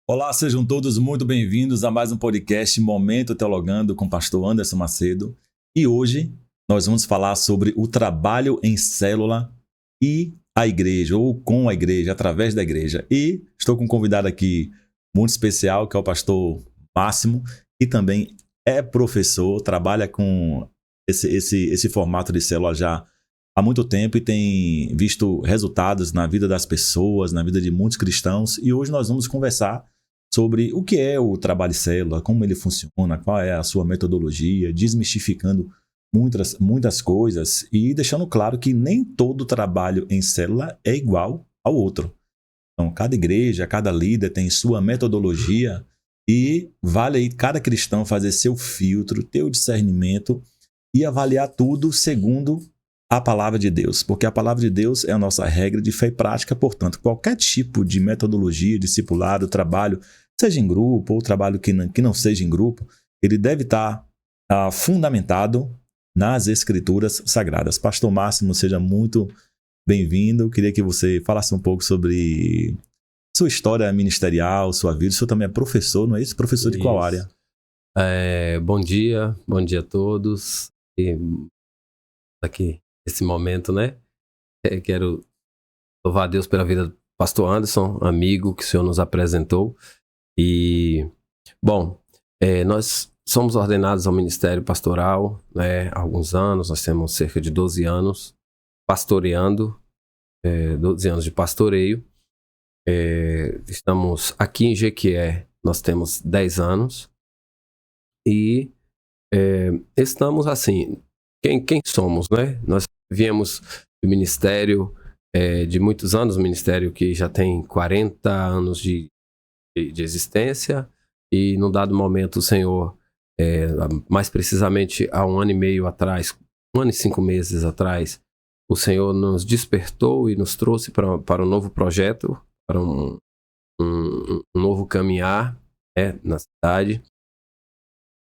Olá, sejam todos muito bem-vindos a mais um podcast Momento Teologando com o pastor Anderson Macedo. E hoje nós vamos falar sobre o trabalho em célula e a igreja, ou com a igreja, através da igreja. E estou com um convidado aqui muito especial, que é o pastor Máximo, que também é professor, trabalha com esse formato de célula já há muito tempo e tem visto resultados na vida das pessoas, na vida de muitos cristãos. E hoje nós vamos conversar sobre o que é o trabalho em célula, como ele funciona, qual é a sua metodologia, desmistificando muitas coisas e deixando claro que nem todo trabalho em célula é igual ao outro. Então, cada igreja, cada líder tem sua metodologia e vale aí cada cristão fazer seu filtro, ter o discernimento e avaliar tudo segundo a palavra de Deus, porque a palavra de Deus é a nossa regra de fé e prática. Portanto, qualquer tipo de metodologia, discipulado, trabalho, seja em grupo ou trabalho que não seja em grupo, ele deve estar fundamentado nas Escrituras Sagradas. Pastor Máximo, seja muito bem-vindo. Queria que você falasse um pouco sobre sua história ministerial, sua vida. O senhor também é professor, não é isso? Professor de qual área? Bom dia a todos. E aqui, nesse momento, né? Quero louvar a Deus pela vida do pastor Anderson, amigo que o senhor nos apresentou. E, bom, nós somos ordenados ao ministério pastoral, né, há alguns anos. Nós temos cerca de 12 anos pastoreando, 12 anos de pastoreio. Estamos aqui em Jequié, nós temos 10 anos. E estamos assim, quem somos, né? Nós viemos do ministério de muitos anos, um ministério que já tem 40 anos de existência, e num dado momento o Senhor, mais precisamente há 1 ano e meio atrás, 1 ano e 5 meses atrás, o Senhor nos despertou e nos trouxe para um novo projeto, para um novo caminhar, na cidade.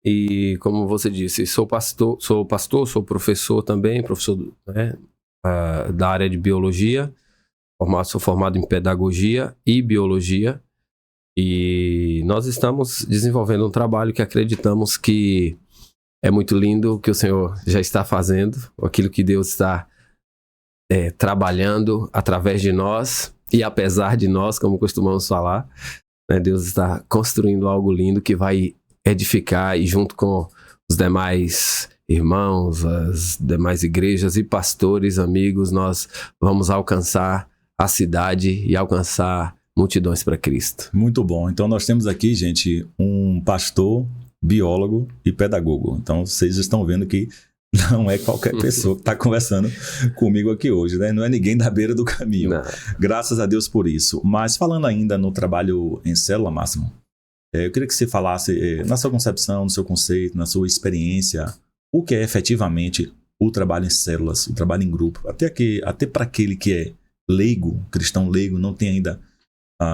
E como você disse, sou professor também, professor, né, da área de biologia, sou formado em pedagogia e biologia. E nós estamos desenvolvendo um trabalho que acreditamos que é muito lindo, que o Senhor já está fazendo, aquilo que Deus está trabalhando através de nós e apesar de nós, como costumamos falar, né, Deus está construindo algo lindo que vai edificar, e junto com os demais irmãos, as demais igrejas e pastores, amigos, nós vamos alcançar a cidade e alcançar multidões para Cristo. Muito bom. Então nós temos aqui, gente, um pastor, biólogo e pedagogo. Então vocês estão vendo que não é qualquer pessoa que está conversando comigo aqui hoje, né? Não é ninguém da beira do caminho. Não. Graças a Deus por isso. Mas falando ainda no trabalho em célula, Máximo, eu queria que você falasse, na sua concepção, no seu conceito, na sua experiência, o que é efetivamente o trabalho em células, o trabalho em grupo. Até para aquele que é leigo, cristão leigo, não tem ainda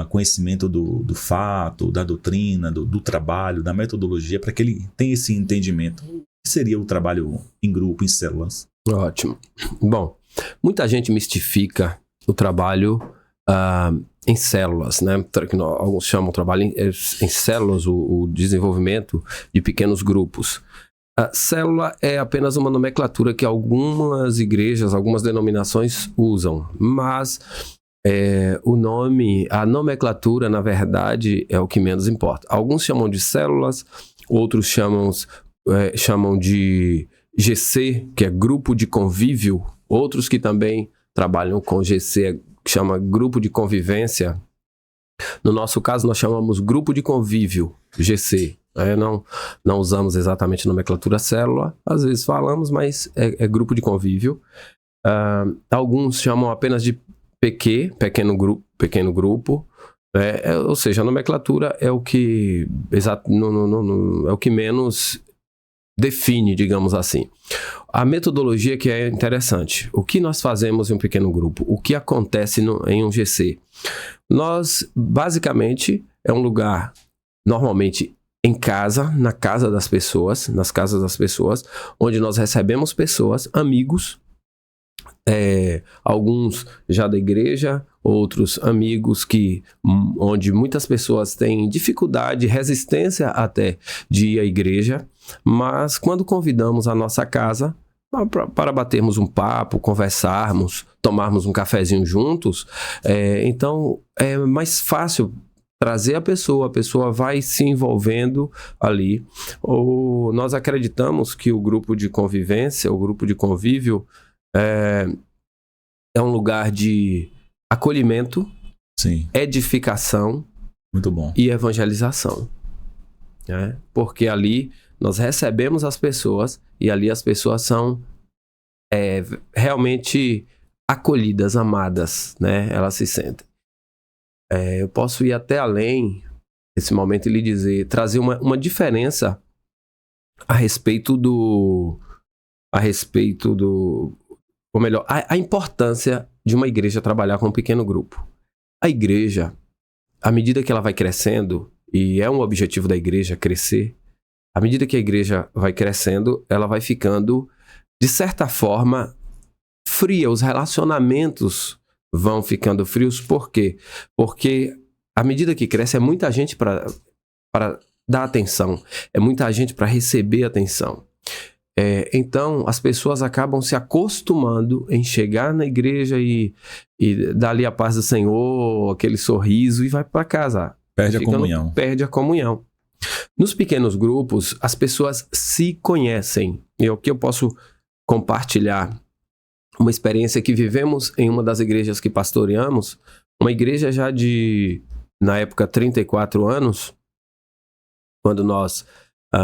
conhecimento do fato, da doutrina, do trabalho, da metodologia, para que ele tenha esse entendimento. O que seria o trabalho em grupo, em células? Ótimo. Bom, muita gente mistifica o trabalho em células, né? Alguns chamam o trabalho em células, o desenvolvimento de pequenos grupos. A célula é apenas uma nomenclatura que algumas igrejas, algumas denominações usam, mas o nome, a nomenclatura, na verdade, é o que menos importa. Alguns chamam de células, outros chamam de GC, que é grupo de convívio, outros que também trabalham com GC, que chama grupo de convivência. No nosso caso, nós chamamos grupo de convívio, GC. Não usamos exatamente a nomenclatura célula, às vezes falamos, mas é grupo de convívio. Alguns chamam apenas de PQ, pequeno grupo, ou seja, a nomenclatura é o que é o que menos define, digamos assim. A metodologia que é interessante. O que nós fazemos em um pequeno grupo? O que acontece em um GC? Nós, basicamente, é um lugar, normalmente em casa, nas casas das pessoas, onde nós recebemos pessoas, amigos, alguns já da igreja, outros amigos onde muitas pessoas têm dificuldade, resistência até de ir à igreja, mas quando convidamos a nossa casa para batermos um papo, conversarmos, tomarmos um cafezinho juntos, então é mais fácil trazer a pessoa vai se envolvendo ali. Nós acreditamos que o grupo de convivência, o grupo de convívio é um lugar de acolhimento, Sim. Edificação, muito bom, e evangelização. Né? Porque ali nós recebemos as pessoas e ali as pessoas são realmente acolhidas, amadas, né? Elas se sentem. Eu posso ir até além nesse momento e lhe dizer, trazer uma diferença a respeito do, ou melhor, a importância de uma igreja trabalhar com um pequeno grupo. A igreja, à medida que ela vai crescendo, e é um objetivo da igreja crescer, à medida que a igreja vai crescendo, ela vai ficando, de certa forma, fria. Os relacionamentos vão ficando frios. Por quê? Porque à medida que cresce, é muita gente para dar atenção, é muita gente para receber atenção. Então, as pessoas acabam se acostumando em chegar na igreja e dar ali a paz do Senhor, aquele sorriso, e vai para casa. Perde a comunhão. Perde a comunhão. Nos pequenos grupos, as pessoas se conhecem. E o que eu posso compartilhar? Uma experiência que vivemos em uma das igrejas que pastoreamos, uma igreja já na época, 34 anos, quando nós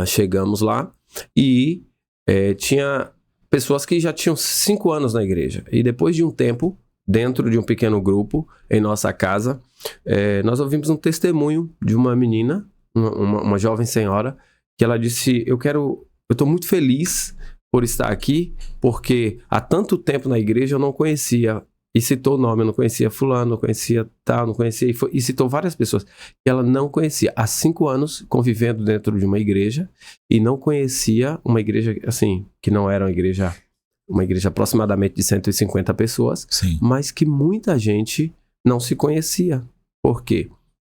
chegamos lá, e tinha pessoas que já tinham 5 anos na igreja. E depois de um tempo, dentro de um pequeno grupo, em nossa casa, nós ouvimos um testemunho de uma menina, uma jovem senhora, que ela disse, eu estou muito feliz por estar aqui, porque há tanto tempo na igreja eu não conhecia, e citou o nome, eu não conhecia fulano, não conhecia tal, não conhecia, e citou várias pessoas que ela não conhecia. Há 5 anos convivendo dentro de uma igreja, e não conhecia uma igreja, assim, que não era uma igreja aproximadamente de 150 pessoas, Sim. mas que muita gente não se conhecia. Por quê?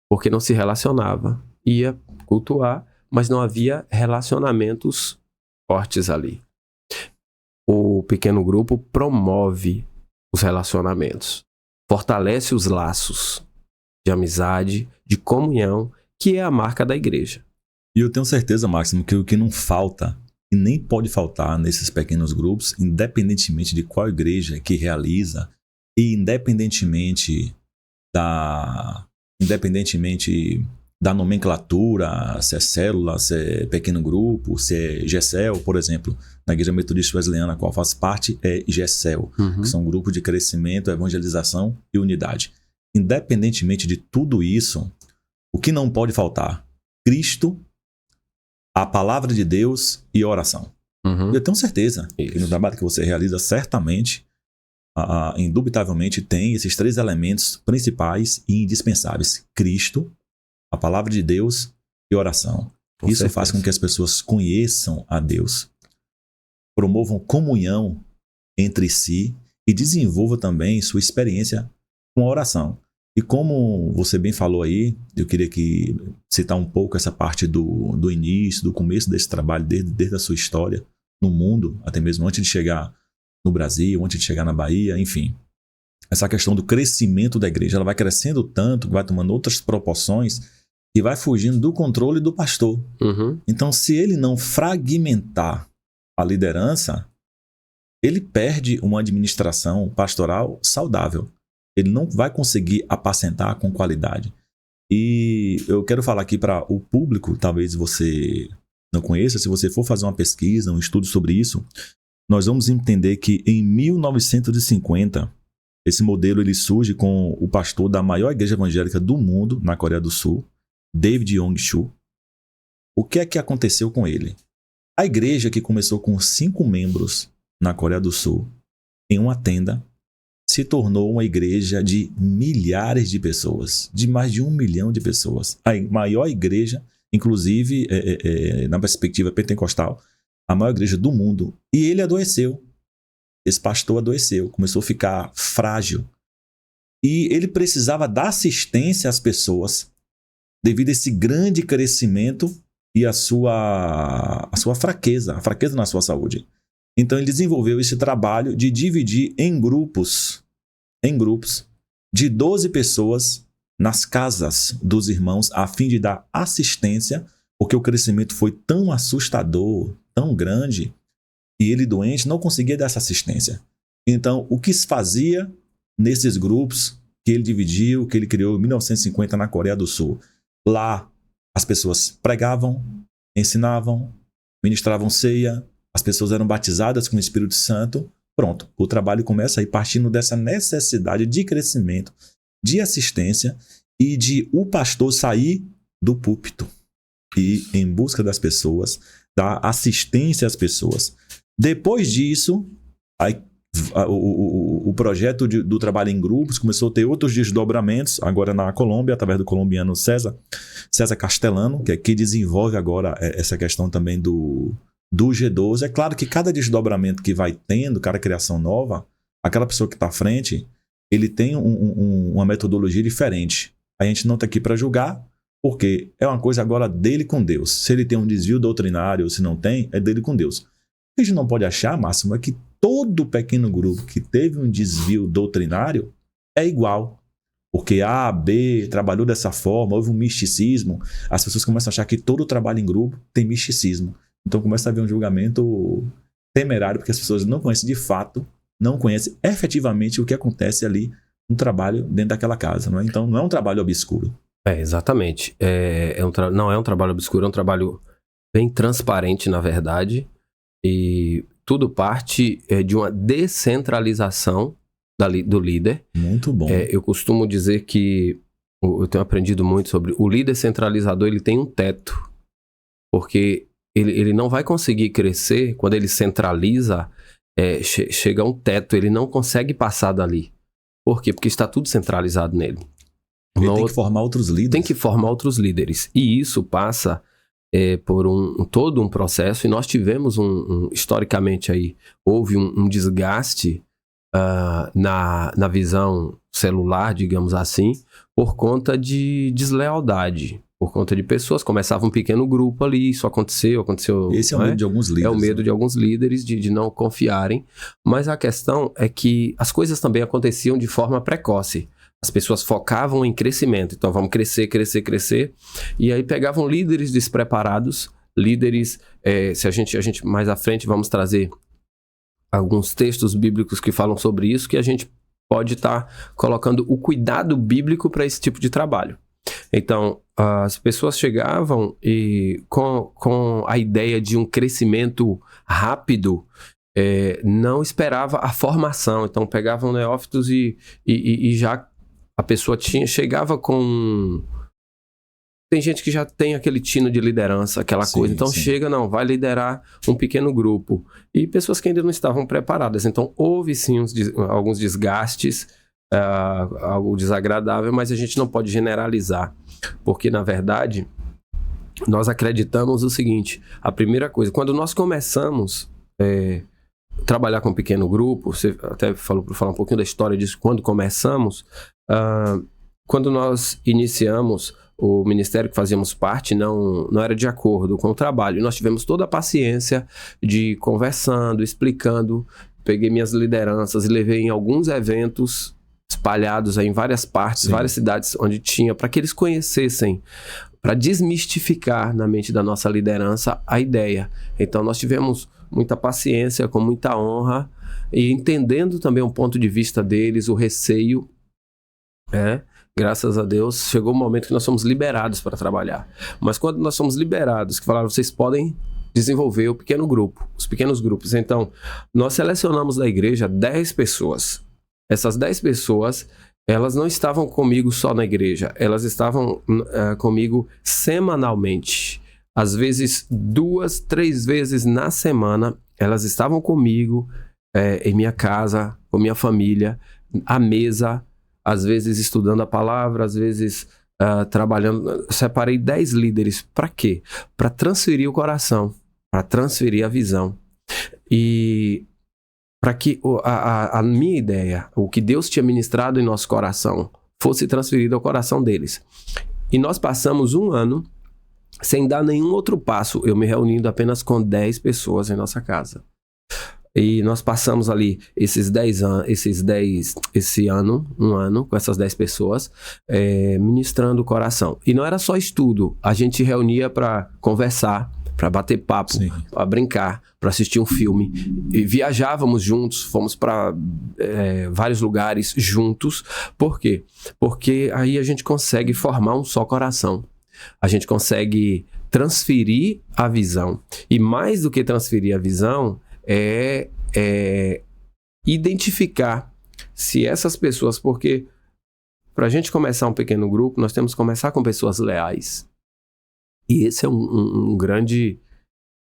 Porque não se relacionava. Ia cultuar, mas não havia relacionamentos fortes ali. O pequeno grupo promove os relacionamentos, fortalece os laços de amizade, de comunhão, que é a marca da igreja. E eu tenho certeza, Máximo, que o que não falta e nem pode faltar nesses pequenos grupos, independentemente de qual igreja que realiza e independentemente da nomenclatura, se é célula, se é pequeno grupo, se é GECEL, por exemplo, na Igreja Metodista Wesleyana, a qual faz parte, é GECEL, que são grupos de crescimento, evangelização e unidade. Independentemente de tudo isso, o que não pode faltar? Cristo, a palavra de Deus e oração. Eu tenho certeza que no trabalho que você realiza, certamente, indubitavelmente, tem esses 3 elementos principais e indispensáveis. Cristo, a palavra de Deus e oração. Isso faz com que as pessoas conheçam a Deus, promovam comunhão entre si e desenvolvam também sua experiência com a oração. E como você bem falou aí, eu queria citar um pouco essa parte do início, do começo desse trabalho, desde a sua história no mundo, até mesmo antes de chegar no Brasil, antes de chegar na Bahia, enfim. Essa questão do crescimento da igreja, ela vai crescendo tanto, vai tomando outras proporções e vai fugindo do controle do pastor. Então, se ele não fragmentar a liderança, ele perde uma administração pastoral saudável. Ele não vai conseguir apacentar com qualidade. E eu quero falar aqui para o público, talvez você não conheça, se você for fazer uma pesquisa, um estudo sobre isso, nós vamos entender que em 1950, esse modelo ele surge com o pastor da maior igreja evangélica do mundo, na Coreia do Sul, David Yong-Soo. O que é que aconteceu com ele? A igreja, que começou com 5 membros na Coreia do Sul, em uma tenda, se tornou uma igreja de milhares de pessoas, de mais de 1 milhão de pessoas. A maior igreja, inclusive, na perspectiva pentecostal, a maior igreja do mundo. E ele adoeceu. Esse pastor adoeceu, começou a ficar frágil. E ele precisava dar assistência às pessoas devido a esse grande crescimento e a sua fraqueza, a fraqueza na sua saúde. Então ele desenvolveu esse trabalho de dividir em grupos de 12 pessoas nas casas dos irmãos, a fim de dar assistência, porque o crescimento foi tão assustador, tão grande, e ele doente não conseguia dar essa assistência. Então, o que se fazia nesses grupos que ele dividiu, que ele criou em 1950 na Coreia do Sul? Lá, as pessoas pregavam, ensinavam, ministravam ceia, as pessoas eram batizadas com o Espírito Santo. Pronto, o trabalho começa aí partindo dessa necessidade de crescimento, de assistência e de o pastor sair do púlpito e em busca das pessoas, dar assistência às pessoas. Depois disso, aí, o projeto do trabalho em grupos começou a ter outros desdobramentos, agora na Colômbia, através do colombiano César Castellano, que desenvolve agora essa questão também do G12. É claro que cada desdobramento que vai tendo, cada criação nova, aquela pessoa que está à frente, ele tem uma metodologia diferente. A gente não está aqui para julgar, porque é uma coisa agora dele com Deus. Se ele tem um desvio doutrinário ou se não tem, é dele com Deus. O que a gente não pode achar, Máximo, é que todo pequeno grupo que teve um desvio doutrinário é igual. Porque A, B trabalhou dessa forma, houve um misticismo. As pessoas começam a achar que todo trabalho em grupo tem misticismo. Então começa a haver um julgamento temerário, porque as pessoas não conhecem de fato, não conhecem efetivamente o que acontece ali no trabalho dentro daquela casa. Não é? Então não é um trabalho obscuro. Exatamente. Não é um trabalho obscuro, é um trabalho bem transparente, na verdade. E tudo parte de uma descentralização do líder. Muito bom. Eu costumo dizer que eu tenho aprendido muito sobre o líder centralizador. Ele tem um teto, porque ele não vai conseguir crescer quando ele centraliza. Chega a um teto, ele não consegue passar dali. Por quê? Porque está tudo centralizado nele. Ele tem que formar outros líderes. Tem que formar outros líderes. E isso passa por todo um processo. E nós tivemos historicamente aí, houve um desgaste na visão celular, digamos assim, por conta de deslealdade. Por conta de pessoas, começava um pequeno grupo ali, isso aconteceu. Esse é o medo de alguns líderes. É o medo de alguns líderes de não confiarem. Mas a questão é que as coisas também aconteciam de forma precoce. As pessoas focavam em crescimento. Então, vamos crescer. E aí pegavam líderes despreparados, líderes... se a gente mais à frente vamos trazer alguns textos bíblicos que falam sobre isso, que a gente pode estar colocando o cuidado bíblico para esse tipo de trabalho. Então, as pessoas chegavam e com a ideia de um crescimento rápido, não esperava a formação. Então, pegavam neófitos e já a pessoa chegava com... Tem gente que já tem aquele tino de liderança, aquela coisa. Então, chega, vai liderar um pequeno grupo. E pessoas que ainda não estavam preparadas. Então, houve sim alguns desgastes, algo desagradável, mas a gente não pode generalizar, porque na verdade nós acreditamos o seguinte: a primeira coisa, quando nós começamos trabalhar com um pequeno grupo, você até falou para falar um pouquinho da história disso, quando começamos, quando nós iniciamos o ministério que fazíamos parte, não era de acordo com o trabalho. Nós tivemos toda a paciência de conversando, explicando. Peguei minhas lideranças e levei em alguns eventos espalhados aí em várias partes, várias cidades onde tinha, para que eles conhecessem, para desmistificar na mente da nossa liderança a ideia. Então nós tivemos muita paciência, com muita honra, e entendendo também o ponto de vista deles, o receio, graças a Deus, chegou o momento que nós somos liberados para trabalhar. Mas quando nós somos liberados, que falaram, vocês podem desenvolver os pequenos grupos. Então, nós selecionamos da igreja 10 pessoas. Essas 10 pessoas, elas não estavam comigo só na igreja, elas estavam comigo semanalmente. Às vezes, 2, 3 vezes na semana, elas estavam comigo em minha casa, com minha família, à mesa, às vezes estudando a palavra, às vezes trabalhando. Separei 10 líderes. Para quê? Para transferir o coração, para transferir a visão. E para que a minha ideia, o que Deus tinha ministrado em nosso coração, fosse transferido ao coração deles. E nós passamos 1 ano sem dar nenhum outro passo, eu me reunindo apenas com 10 pessoas em nossa casa. E nós passamos ali esse ano, 1 ano, com essas 10 pessoas, ministrando o coração. E não era só estudo, a gente se reunia para conversar, para bater papo, para brincar, para assistir um filme. E viajávamos juntos, fomos para vários lugares juntos. Por quê? Porque aí a gente consegue formar um só coração. A gente consegue transferir a visão. E mais do que transferir a visão, é identificar se essas pessoas... Porque para a gente começar um pequeno grupo, nós temos que começar com pessoas leais. E esse é um grande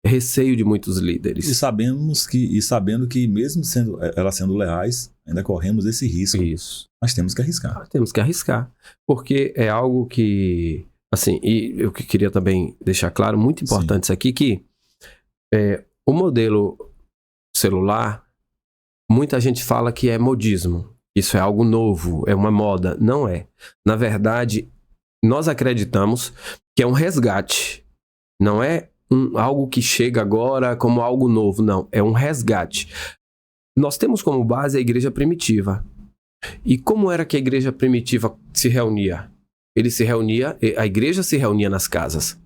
receio de muitos líderes. E sabendo que mesmo elas sendo leais, ainda corremos esse risco. Isso. Mas temos que arriscar. Temos que arriscar. Porque é algo que... Assim, e eu queria também deixar claro, muito importante isso aqui, que o modelo celular, muita gente fala que é modismo. Isso é algo novo, é uma moda. Não é. Na verdade, nós acreditamos que é um resgate. Não é algo que chega agora como algo novo, não. É um resgate. Nós temos como base a igreja primitiva. E como era que a igreja primitiva se reunia? A igreja se reunia nas casas.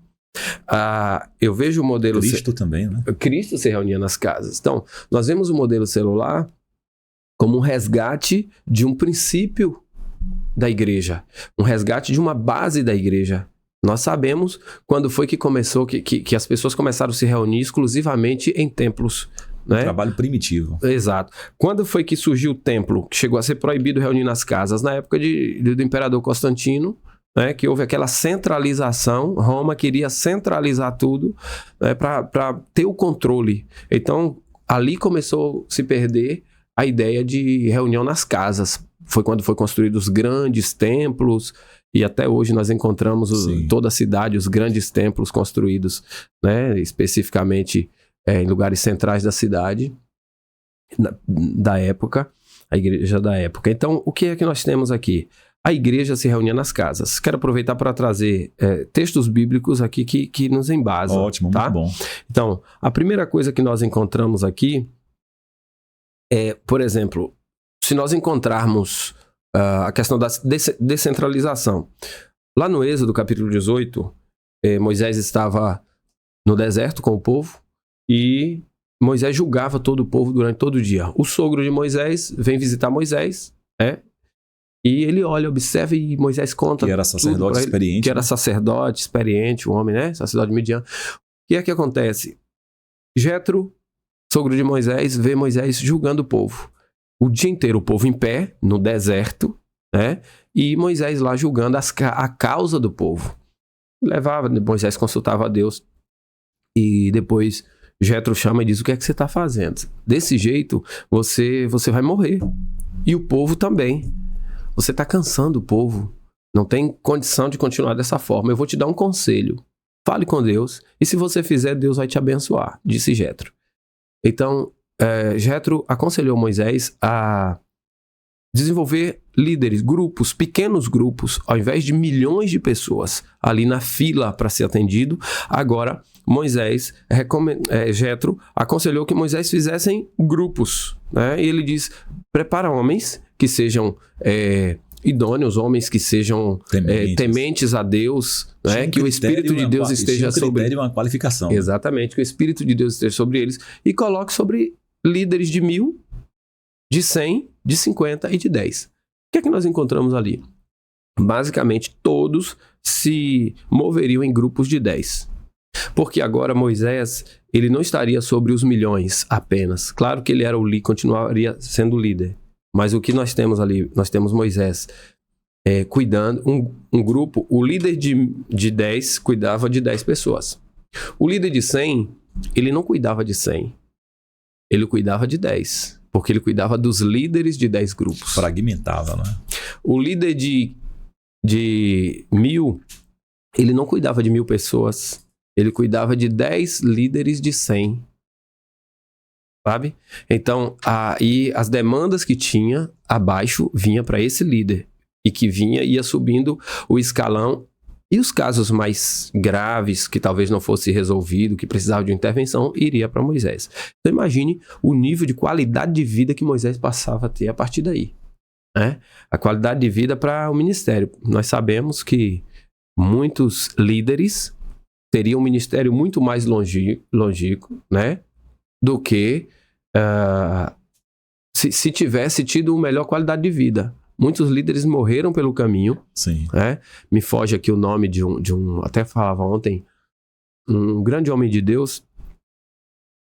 Eu vejo o modelo... Cristo também, né? Cristo se reunia nas casas. Então, nós vemos o modelo celular como um resgate de um princípio da igreja. Um resgate de uma base da igreja. Nós sabemos quando foi que começou, que as pessoas começaram a se reunir exclusivamente em templos. Né? Trabalho primitivo. Exato. Quando foi que surgiu o templo, que chegou a ser proibido reunir nas casas? Na época do imperador Constantino, né? Que houve aquela centralização. Roma queria centralizar tudo, né? Para ter o controle. Então, ali começou a se perder a ideia de reunião nas casas. Foi quando foi construídos os grandes templos. E até hoje nós encontramos toda a cidade, os grandes templos construídos, né, especificamente em lugares centrais da cidade, da época, a igreja da época. Então, o que é que nós temos aqui? A igreja se reunia nas casas. Quero aproveitar para trazer textos bíblicos aqui que nos embasam. Ótimo, tá? muito bom. Então, a primeira coisa que nós encontramos aqui é, por exemplo, se nós encontrarmos a questão da descentralização. Lá no Êxodo, capítulo 18, Moisés estava no deserto com o povo e Moisés julgava todo o povo durante todo o dia. O sogro de Moisés vem visitar Moisés, e ele olha, observa e Moisés conta. Que era sacerdote experiente. Que era sacerdote experiente, um homem, né? Sacerdote Midian. O que é que acontece? Jétro, sogro de Moisés, vê Moisés julgando o povo. O dia inteiro o povo em pé, no deserto, né? E Moisés lá julgando a causa do povo. Moisés consultava a Deus e depois Jétro chama e diz: o que é que você está fazendo? Desse jeito você vai morrer. E o povo também. Você está cansando o povo. Não tem condição de continuar dessa forma. Eu vou te dar um conselho. Fale com Deus e se você fizer, Deus vai te abençoar, disse Jétro. Então, Jétro aconselhou Moisés a desenvolver líderes, grupos, pequenos grupos, ao invés de milhões de pessoas ali na fila para ser atendido. Agora, Jétro aconselhou que Moisés fizessem grupos, né? E ele diz: prepara homens que sejam idôneos, homens que sejam tementes a Deus, né? Que o Espírito de Deus esteja sobre eles. Uma qualificação. Exatamente, que o Espírito de Deus esteja sobre eles e coloque sobre líderes de 1.000, de 100, de 50 e de 10. O que é que nós encontramos ali? Basicamente, todos se moveriam em grupos de 10. Porque agora Moisés, ele não estaria sobre os milhões apenas. Claro que ele era continuaria sendo o líder. Mas o que nós temos ali? Nós temos Moisés cuidando, um grupo, o líder de 10 cuidava de 10 pessoas. O líder de 100, ele não cuidava de 100. Ele cuidava de 10. Porque ele cuidava dos líderes de 10 grupos. Fragmentava, né? O líder de 1.000, ele não cuidava de 1.000 pessoas. Ele cuidava de 10 líderes de 100. sabe? Então, aí as demandas que tinha abaixo vinha para esse líder e que ia subindo o escalão. E os casos mais graves, que talvez não fosse resolvido, que precisava de uma intervenção, iria para Moisés. Então imagine o nível de qualidade de vida que Moisés passava a ter a partir daí, né? A qualidade de vida para o ministério. Nós sabemos que muitos líderes teriam um ministério muito mais longínquo, né? Do que se tivesse tido uma melhor qualidade de vida. Muitos líderes morreram pelo caminho. Sim. Né? Me foge aqui o nome de um, até falava ontem, um grande homem de Deus.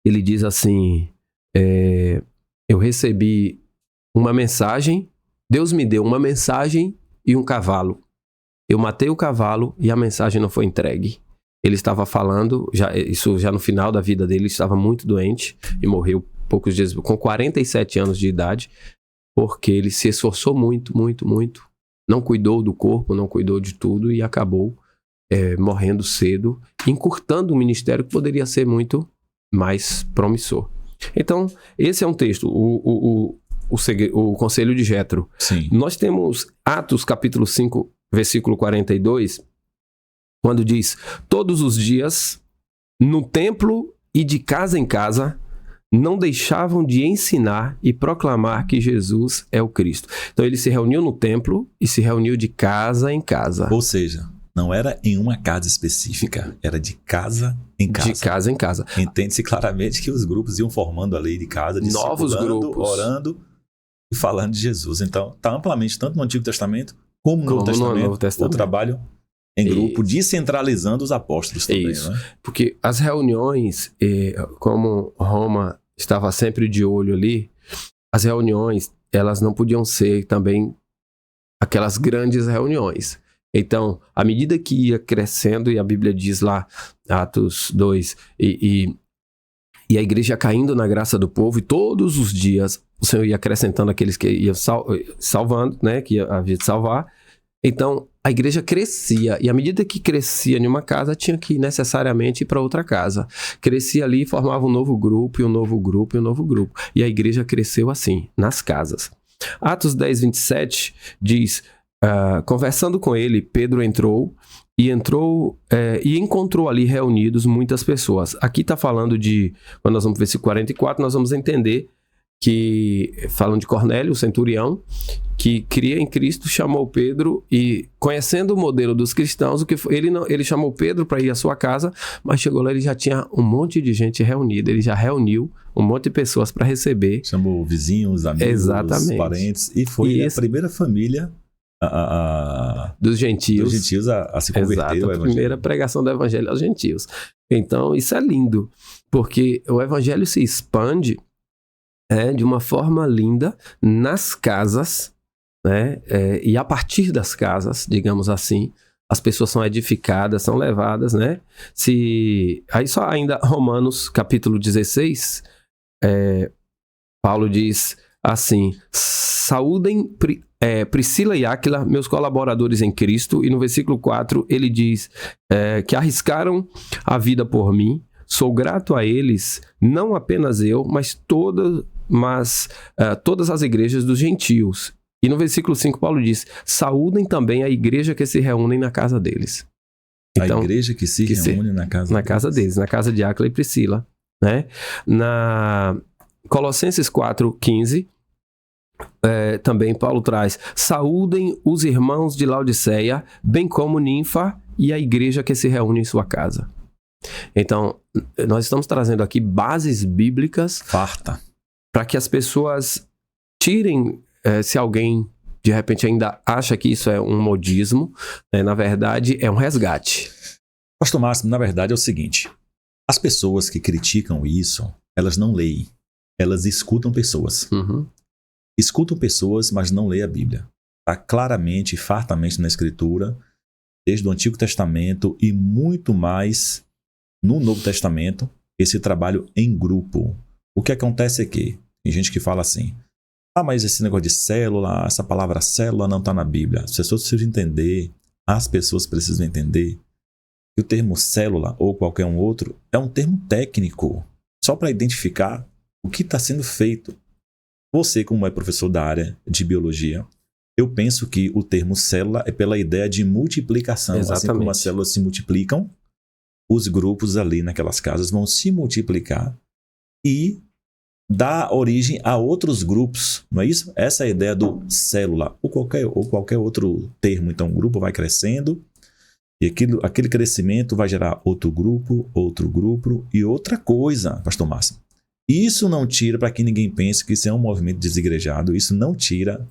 Ele diz assim, eu recebi uma mensagem, Deus me deu uma mensagem e um cavalo. Eu matei o cavalo e a mensagem não foi entregue. Ele estava falando, isso já no final da vida dele, estava muito doente e morreu poucos dias, com 47 anos de idade. Porque ele se esforçou muito, muito, muito. Não cuidou do corpo, não cuidou de tudo e acabou morrendo cedo, encurtando um ministério que poderia ser muito mais promissor. Então, esse é um texto, o Conselho de Jétro. Sim. Nós temos Atos capítulo 5, versículo 42, quando diz: todos os dias, no templo e de casa em casa, não deixavam de ensinar e proclamar que Jesus é o Cristo. Então ele se reuniu no templo e se reuniu de casa em casa. Ou seja, não era em uma casa específica, era de casa em casa. De casa em casa. Entende-se claramente que os grupos iam formando a lei de casa, novos grupos, orando e falando de Jesus. Então, está amplamente, tanto no Antigo Testamento como no Novo Testamento, o trabalho em grupo, descentralizando os apóstolos também. Isso. Né? Porque as reuniões, como Roma estava sempre de olho ali, as reuniões, elas não podiam ser também aquelas grandes reuniões. Então, à medida que ia crescendo, e a Bíblia diz lá, Atos 2, e a igreja caindo na graça do povo, e todos os dias o Senhor ia acrescentando aqueles que iam salvando, né, que havia de salvar. Então, a igreja crescia, e à medida que crescia em uma casa, tinha que necessariamente ir para outra casa. Crescia ali, formava um novo grupo, e um novo grupo, e um novo grupo. E a igreja cresceu assim, nas casas. Atos 10, 27 diz, conversando com ele, Pedro entrou e encontrou ali reunidos muitas pessoas. Aqui está falando de, quando nós vamos ver versículo 44, nós vamos entender que, falando de Cornélio, o centurião, que cria em Cristo, chamou Pedro e, conhecendo o modelo dos cristãos, ele chamou Pedro para ir à sua casa, mas chegou lá, ele já tinha um monte de gente reunida, ele já reuniu um monte de pessoas para receber. Chamou vizinhos, amigos, exatamente, parentes, e foi a primeira família dos gentios a se converter ao evangelho. A primeira pregação do evangelho aos gentios. Então, isso é lindo, porque o evangelho se expande de uma forma linda nas casas, né? E a partir das casas, digamos assim, as pessoas são edificadas, são levadas, né? Aí só ainda Romanos capítulo 16, Paulo diz assim: saúdem Priscila e Áquila, meus colaboradores em Cristo, e no versículo 4 ele diz que arriscaram a vida por mim. Sou grato a eles, não apenas eu, mas todas as igrejas dos gentios. E no versículo 5 Paulo diz: saúdem também a igreja que se reúne na casa deles. Então, a igreja que se reúne na casa deles, na casa de Áquila e Priscila, né? Na Colossenses 4:15 também Paulo traz: saúdem os irmãos de Laodiceia, bem como Ninfa e a igreja que se reúne em sua casa. Então, nós estamos trazendo aqui bases bíblicas para que as pessoas tirem, se alguém de repente ainda acha que isso é um modismo, na verdade é um resgate. Pastor Máximo, na verdade é o seguinte: as pessoas que criticam isso, elas não leem, elas escutam pessoas. Uhum. Escutam pessoas, mas não leem a Bíblia. Está claramente e fartamente na Escritura, desde o Antigo Testamento e muito mais no Novo Testamento, esse trabalho em grupo. O que acontece é que tem gente que fala assim: mas esse negócio de célula, essa palavra célula não está na Bíblia. As pessoas precisam entender, que o termo célula ou qualquer um outro é um termo técnico, só para identificar o que está sendo feito. Você, como é professor da área de biologia, eu penso que o termo célula é pela ideia de multiplicação. Exatamente. Assim como as células se multiplicam, os grupos ali naquelas casas vão se multiplicar e dar origem a outros grupos, não é isso? Essa é a ideia do célula, ou qualquer outro termo. Então, o grupo vai crescendo e aquele crescimento vai gerar outro grupo e outra coisa, pastor Márcio. Isso não tira, para que ninguém pense que isso é um movimento desigrejado, isso não tira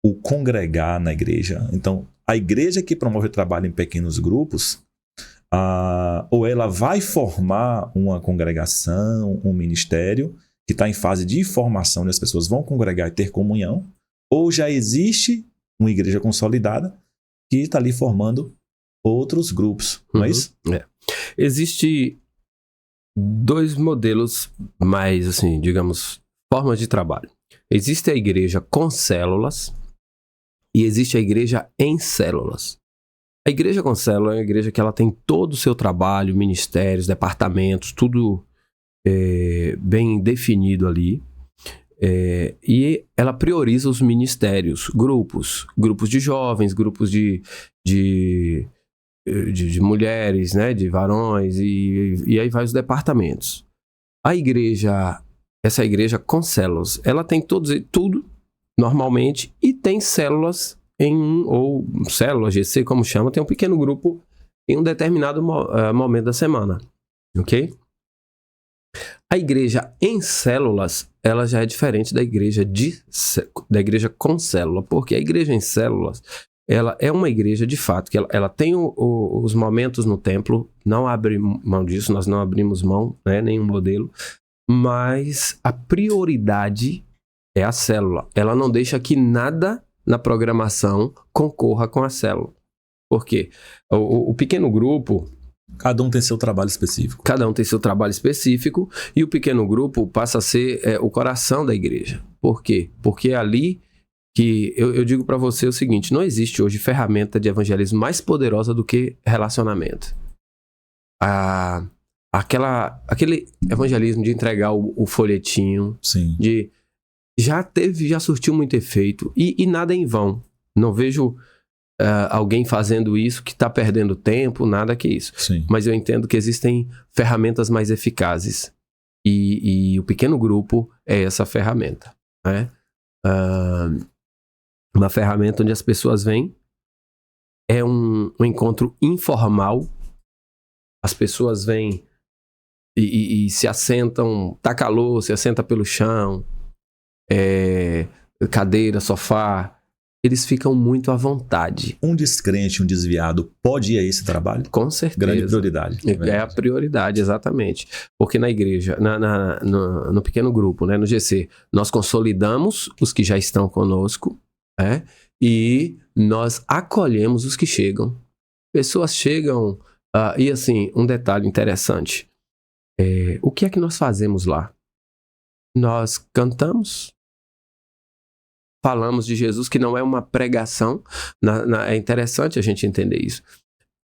o congregar na igreja. Então, a igreja que promove o trabalho em pequenos grupos, ou ela vai formar uma congregação, um ministério, que está em fase de formação, onde as pessoas vão congregar e ter comunhão, ou já existe uma igreja consolidada que está ali formando outros grupos, não é isso? Existe 2 modelos mais, assim, digamos, formas de trabalho. Existe a igreja com células e existe a igreja em células. A igreja com célula é uma igreja que ela tem todo o seu trabalho, ministérios, departamentos, tudo bem definido ali. E ela prioriza os ministérios, grupos de jovens, grupos de mulheres, né, de varões, e aí vai os departamentos. Essa igreja com células, ela tem tudo normalmente e tem células ou célula GC, como chama, tem um pequeno grupo em um determinado momento da semana, ok? A igreja em células, ela já é diferente da igreja com célula, porque a igreja em células, ela é uma igreja de fato, que ela tem os momentos no templo, não abre mão disso, nós não abrimos mão, né, nenhum modelo, mas a prioridade é a célula. Ela não deixa que nada na programação concorra com a célula. Por quê? O pequeno grupo... Cada um tem seu trabalho específico. Cada um tem seu trabalho específico e o pequeno grupo passa a ser o coração da igreja. Por quê? Porque é ali que eu digo para você o seguinte, não existe hoje ferramenta de evangelismo mais poderosa do que relacionamento. Aquele evangelismo de entregar o folhetinho, Sim. já surtiu muito efeito e nada em vão. Não vejo alguém fazendo isso que está perdendo tempo, nada que isso. Sim. Mas eu entendo que existem ferramentas mais eficazes e o pequeno grupo é essa ferramenta, né? Uma ferramenta onde as pessoas vêm, é um encontro informal, as pessoas vêm e se assentam, tá calor, se assenta pelo chão, cadeira, sofá, eles ficam muito à vontade. Um descrente, um desviado, pode ir a esse trabalho? Com certeza. Grande prioridade. É a prioridade, exatamente. Porque na igreja, no pequeno grupo, né, no GC, nós consolidamos os que já estão conosco, né, e nós acolhemos os que chegam. Pessoas chegam, e assim, um detalhe interessante. O que é que nós fazemos lá? Nós cantamos, falamos de Jesus, que não é uma pregação. É interessante a gente entender isso.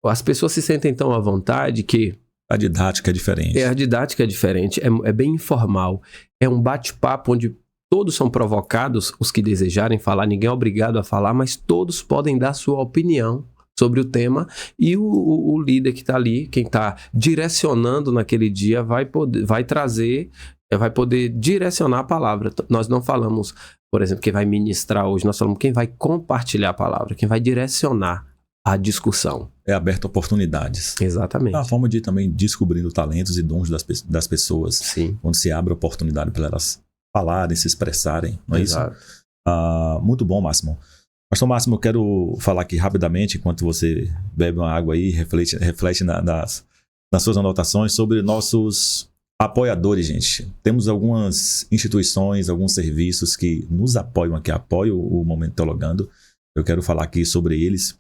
As pessoas se sentem tão à vontade que... A didática é diferente. A didática é diferente, é bem informal. É um bate-papo onde todos são provocados, os que desejarem falar, ninguém é obrigado a falar, mas todos podem dar sua opinião sobre o tema e o líder que está ali, quem está direcionando naquele dia, vai poder direcionar a palavra. Nós não falamos, por exemplo, quem vai ministrar hoje, nós falamos quem vai compartilhar a palavra, quem vai direcionar a discussão. É aberto a oportunidades. Exatamente. É uma forma de também descobrindo talentos e dons das pessoas. Sim. Quando se abre a oportunidade para elas falarem, se expressarem. Não é Exato. isso? Muito bom, Máximo. Pastor Máximo, eu quero falar aqui rapidamente, enquanto você bebe uma água aí, reflete nas suas anotações sobre nossos apoiadores, gente. Temos algumas instituições, alguns serviços que nos apoiam aqui, apoiam o Momento Teologando. Eu quero falar aqui sobre eles.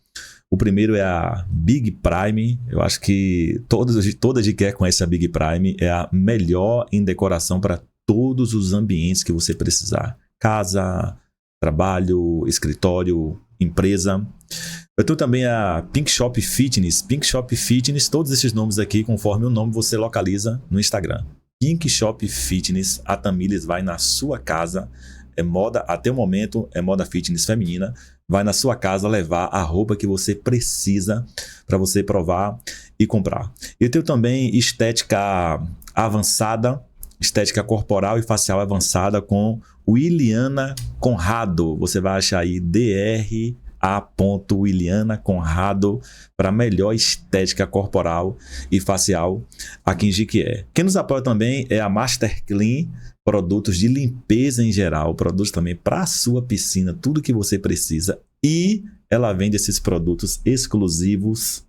O primeiro é a Big Prime. Eu acho que toda de que conhece a Big Prime, é a melhor em decoração para todos os ambientes que você precisar. Casa, trabalho, escritório, empresa. Eu tenho também a Pink Shop Fitness. Pink Shop Fitness, todos esses nomes aqui, conforme o nome você localiza no Instagram. Pink Shop Fitness. A Tamires vai na sua casa. Até o momento, é moda fitness feminina. Vai na sua casa levar a roupa que você precisa para você provar e comprar. Eu tenho também estética avançada, estética corporal e facial avançada com Williana Conrado. Você vai achar aí Williana Conrado para melhor estética corporal e facial aqui em Jequié. Quem nos apoia também é a Master Clean, produtos de limpeza em geral, produtos também para a sua piscina, tudo que você precisa. E ela vende esses produtos exclusivos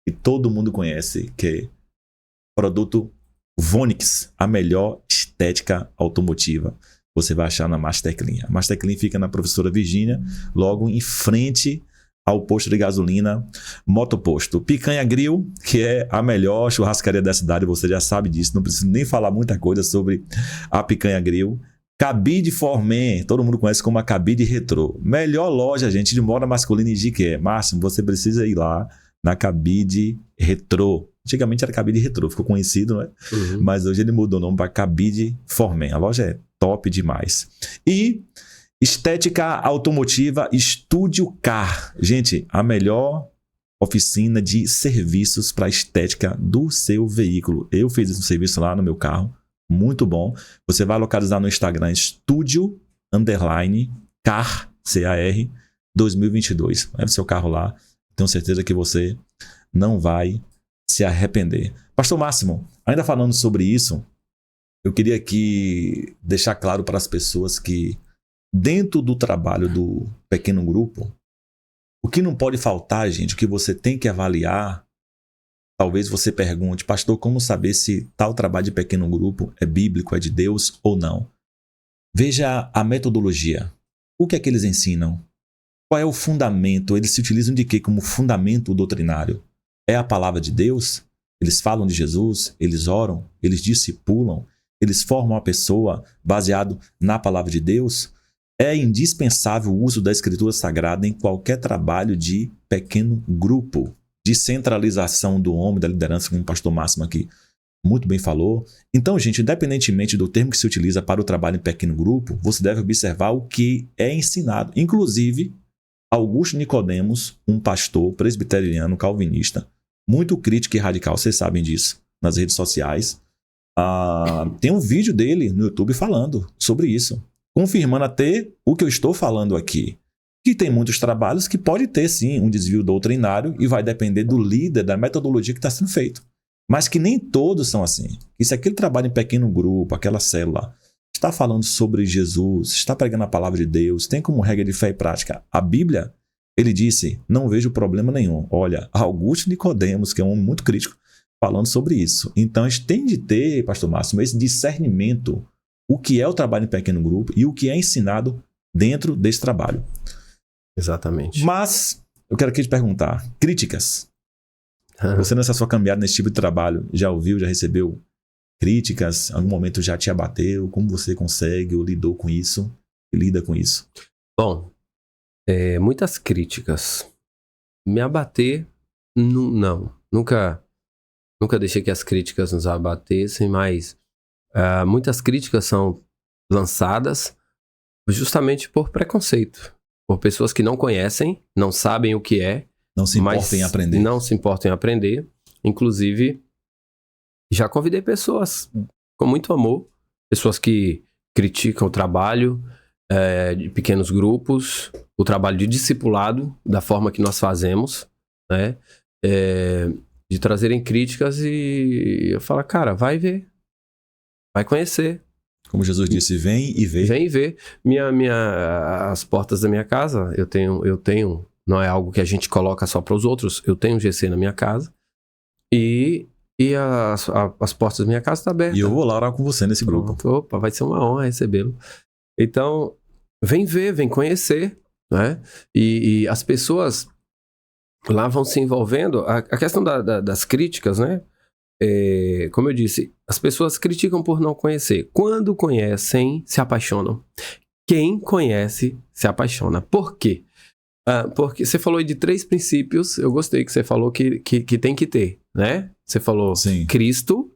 que todo mundo conhece, que é produto Vonix, a melhor estética automotiva. Você vai achar na Master Clean. A Master Clean fica na Professora Virgínia, logo em frente ao posto de gasolina Motoposto. Picanha Grill, que é a melhor churrascaria da cidade, você já sabe disso, não preciso nem falar muita coisa sobre a Picanha Grill. Cabide Formen, todo mundo conhece como a Cabide Retrô. Melhor loja, gente, de moda masculina em Jequié. Máximo, você precisa ir lá na Cabide Retrô. Antigamente era Cabide Retrô, ficou conhecido, não é? Uhum. Mas hoje ele mudou o nome para Cabide Formen. A loja é top demais. E estética automotiva Estúdio Car. Gente, a melhor oficina de serviços para estética do seu veículo. Eu fiz esse serviço lá no meu carro. Muito bom. Você vai localizar no Instagram Estúdio _Car, C-A-R, 2022. Leve seu carro lá. Tenho certeza que você não vai se arrepender. Pastor Máximo, ainda falando sobre isso, eu queria aqui deixar claro para as pessoas que dentro do trabalho do pequeno grupo, o que não pode faltar, gente, o que você tem que avaliar, talvez você pergunte, pastor, como saber se tal trabalho de pequeno grupo é bíblico, é de Deus ou não? Veja a metodologia. O que é que eles ensinam? Qual é o fundamento? Eles se utilizam de quê como fundamento doutrinário? É a palavra de Deus? Eles falam de Jesus? Eles oram? Eles discipulam? Eles formam a pessoa baseado na palavra de Deus? É indispensável o uso da Escritura Sagrada em qualquer trabalho de pequeno grupo, de centralização do homem, da liderança, como o pastor Máximo aqui muito bem falou. Então, gente, independentemente do termo que se utiliza para o trabalho em pequeno grupo, você deve observar o que é ensinado. Inclusive, Augusto Nicodemos, um pastor presbiteriano calvinista, muito crítico e radical, vocês sabem disso, nas redes sociais, tem um vídeo dele no YouTube falando sobre isso, confirmando até o que eu estou falando aqui, que tem muitos trabalhos que pode ter sim um desvio doutrinário e vai depender do líder, da metodologia que está sendo feito, mas que nem todos são assim. E se aquele trabalho em pequeno grupo, aquela célula, está falando sobre Jesus, está pregando a palavra de Deus, tem como regra de fé e prática a Bíblia, ele disse, não vejo problema nenhum. Olha, Augusto Nicodemos, que é um homem muito crítico, falando sobre isso. Então, a gente tem de ter, pastor Máximo, esse discernimento, o que é o trabalho em pequeno grupo e o que é ensinado dentro desse trabalho. Exatamente. Mas, eu quero aqui te perguntar, críticas. Você nessa sua caminhada nesse tipo de trabalho, já ouviu, já recebeu críticas? Em algum momento já te abateu? Como você consegue ou lidou com isso? E lida com isso? Bom, muitas críticas. Me abater, não. Nunca deixei que as críticas nos abatessem, mas muitas críticas são lançadas justamente por preconceito. Por pessoas que não conhecem, não sabem o que é. Não se importam em aprender. Não se importam em aprender. Inclusive, já convidei pessoas com muito amor, pessoas que criticam o trabalho de pequenos grupos, o trabalho de discipulado, da forma que nós fazemos, né? De trazerem críticas e eu falo, cara, vai ver, vai conhecer. Como Jesus disse, vem e vê. Vem e vê. As portas da minha casa, eu tenho, não é algo que a gente coloca só para os outros, eu tenho um GC na minha casa e as portas da minha casa estão abertas. E eu vou lá orar com você nesse grupo. Opa, vai ser uma honra recebê-lo. Então, vem ver, vem conhecer, né? E as pessoas lá vão se envolvendo. A questão das críticas, né? Como eu disse, as pessoas criticam por não conhecer. Quando conhecem, se apaixonam. Quem conhece, se apaixona. Por quê? Porque você falou de 3 princípios, eu gostei que você falou que tem que ter, né? Você falou Sim. Cristo,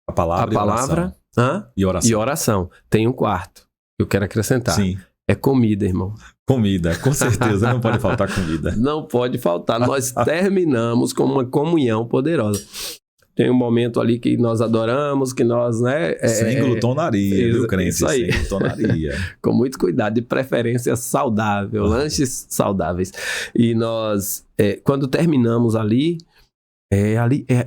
A palavra, e oração. Tem um quarto que eu quero acrescentar. Sim. É comida, irmão. Comida, com certeza. Não pode faltar comida. Não pode faltar. Nós terminamos com uma comunhão poderosa. Tem um momento ali que nós adoramos, que nós, né... Sem glutonaria, viu, crente? Isso aí. Sem glutonaria. Com muito cuidado, de preferência saudável, lanches saudáveis. E nós, quando terminamos ali,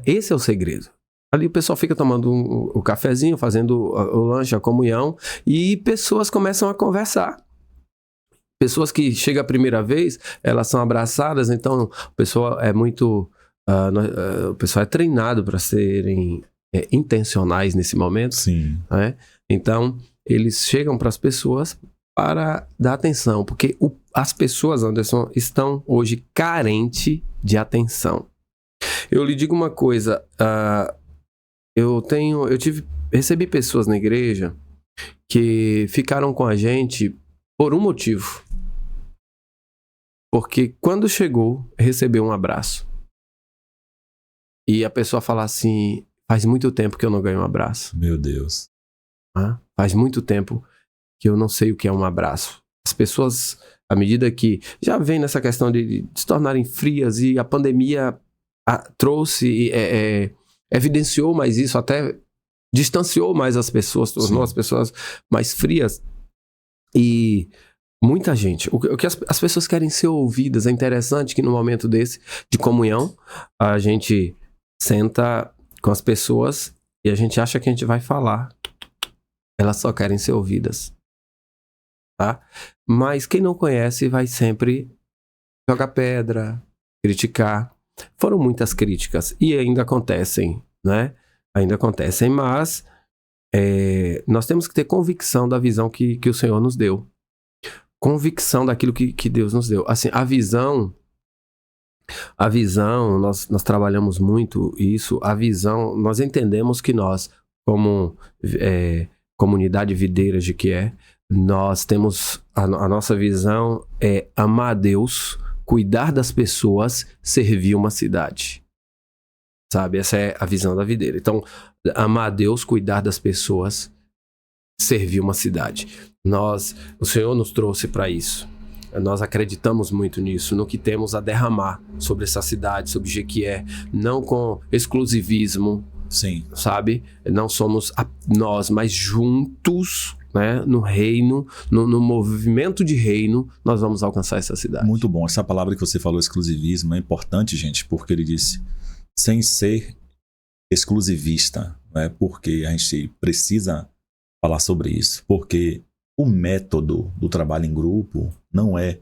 esse é o segredo. Ali o pessoal fica tomando o cafezinho, fazendo o lanche, a comunhão, e pessoas começam a conversar. Pessoas que chegam a primeira vez, elas são abraçadas, então o pessoal é muito... o pessoal é treinado para serem intencionais nesse momento. Sim. Né? Então, eles chegam para as pessoas para dar atenção, porque as pessoas, Anderson, estão hoje carentes de atenção. Eu lhe digo uma coisa, recebi pessoas na igreja que ficaram com a gente por um motivo. Porque quando chegou, recebeu um abraço. E a pessoa fala assim, faz muito tempo que eu não ganho um abraço. Meu Deus. Faz muito tempo que eu não sei o que é um abraço. As pessoas, à medida que já vem nessa questão de se tornarem frias, e a pandemia trouxe, evidenciou mais isso, até distanciou mais as pessoas, tornou as pessoas mais frias. E muita gente, o que as pessoas querem ser ouvidas. É interessante que no momento desse de comunhão, a gente senta com as pessoas e a gente acha que a gente vai falar. Elas só querem ser ouvidas. Tá? Mas quem não conhece vai sempre jogar pedra, criticar. Foram muitas críticas e ainda acontecem, né? Ainda acontecem, mas nós temos que ter convicção da visão que o Senhor nos deu. Convicção daquilo que Deus nos deu. Assim, a visão, nós trabalhamos muito isso. A visão, nós entendemos que nós, como comunidade videira de que nós temos, a nossa visão é amar a Deus, cuidar das pessoas, servir uma cidade. Sabe? Essa é a visão da videira. Então, amar a Deus, cuidar das pessoas, servir uma cidade. O Senhor nos trouxe para isso. Nós acreditamos muito nisso, no que temos a derramar sobre essa cidade, sobre Jequié, não com exclusivismo. Sim. Sabe? Não somos nós, mas juntos, né, no reino, no movimento de reino, nós vamos alcançar essa cidade. Muito bom. Essa palavra que você falou, exclusivismo, é importante, gente, porque ele disse, sem ser exclusivista, né? Porque a gente precisa falar sobre isso, porque o método do trabalho em grupo não é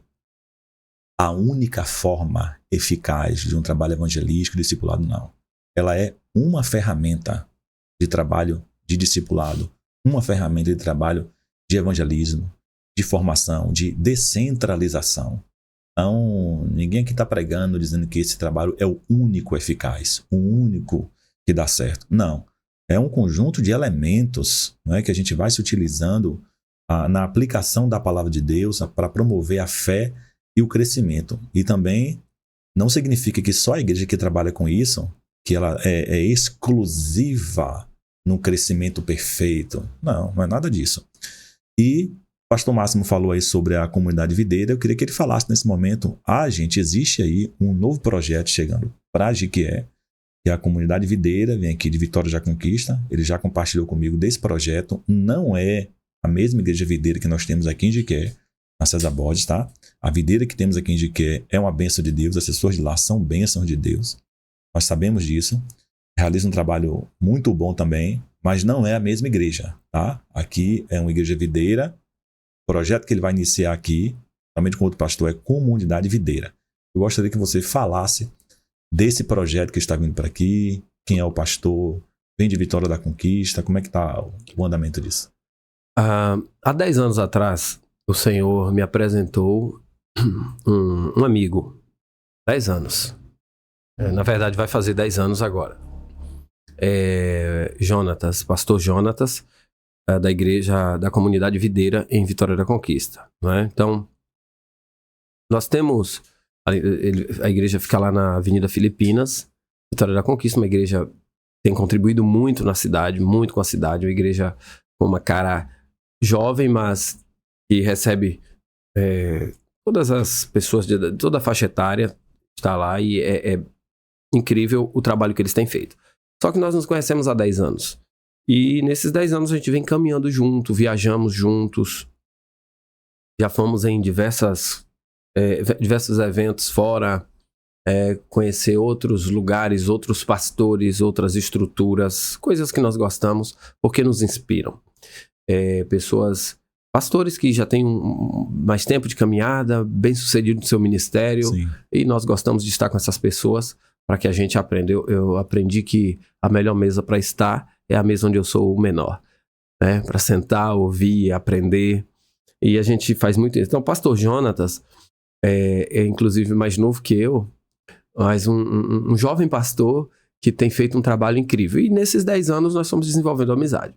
a única forma eficaz de um trabalho evangelístico e discipulado, não. Ela é uma ferramenta de trabalho de discipulado, uma ferramenta de trabalho de evangelismo, de formação, de descentralização. Então, ninguém aqui está pregando dizendo que esse trabalho é o único eficaz, o único que dá certo. Não. É um conjunto de elementos, não é, que a gente vai se utilizando na aplicação da palavra de Deus para promover a fé e o crescimento. E também não significa que só a igreja que trabalha com isso, que ela é exclusiva no crescimento perfeito. Não, não é nada disso. E o pastor Máximo falou aí sobre a comunidade videira. Eu queria que ele falasse nesse momento, gente, existe aí um novo projeto chegando para a Jequié, que é a comunidade videira, vem aqui de Vitória da Conquista. Ele já compartilhou comigo desse projeto. Não é a mesma igreja videira que nós temos aqui em Jequié, na César Borges, tá? A videira que temos aqui em Jequié é uma bênção de Deus, as pessoas de lá são bênçãos de Deus. Nós sabemos disso. Realiza um trabalho muito bom também, mas não é a mesma igreja, tá? Aqui é uma igreja videira. O projeto que ele vai iniciar aqui, também com outro pastor, é Comunidade Videira. Eu gostaria que você falasse desse projeto que está vindo para aqui, quem é o pastor, vem de Vitória da Conquista, como é que está o andamento disso? Há 10 anos atrás, o Senhor me apresentou um amigo. 10 anos. Na verdade, vai fazer 10 anos agora. Jonatas, pastor Jonatas, da igreja, da comunidade videira em Vitória da Conquista. Né? Então, nós temos... A igreja fica lá na Avenida Filipinas, Vitória da Conquista, uma igreja tem contribuído muito na cidade, muito com a cidade. Uma igreja com uma cara jovem, mas que recebe todas as pessoas de toda a faixa etária, está lá, e é incrível o trabalho que eles têm feito. Só que nós nos conhecemos há 10 anos. E nesses 10 anos a gente vem caminhando junto, viajamos juntos, já fomos em diversos eventos fora, conhecer outros lugares, outros pastores, outras estruturas, coisas que nós gostamos, porque nos inspiram. Pastores que já têm mais tempo de caminhada, bem-sucedido no seu ministério, Sim. E nós gostamos de estar com essas pessoas para que a gente aprenda. Eu aprendi que a melhor mesa para estar é a mesa onde eu sou o menor, né? Para sentar, ouvir, aprender. E a gente faz muito isso. Então, o pastor Jonatas é inclusive mais novo que eu, mas um jovem pastor que tem feito um trabalho incrível. E nesses 10 anos nós fomos desenvolvendo amizade.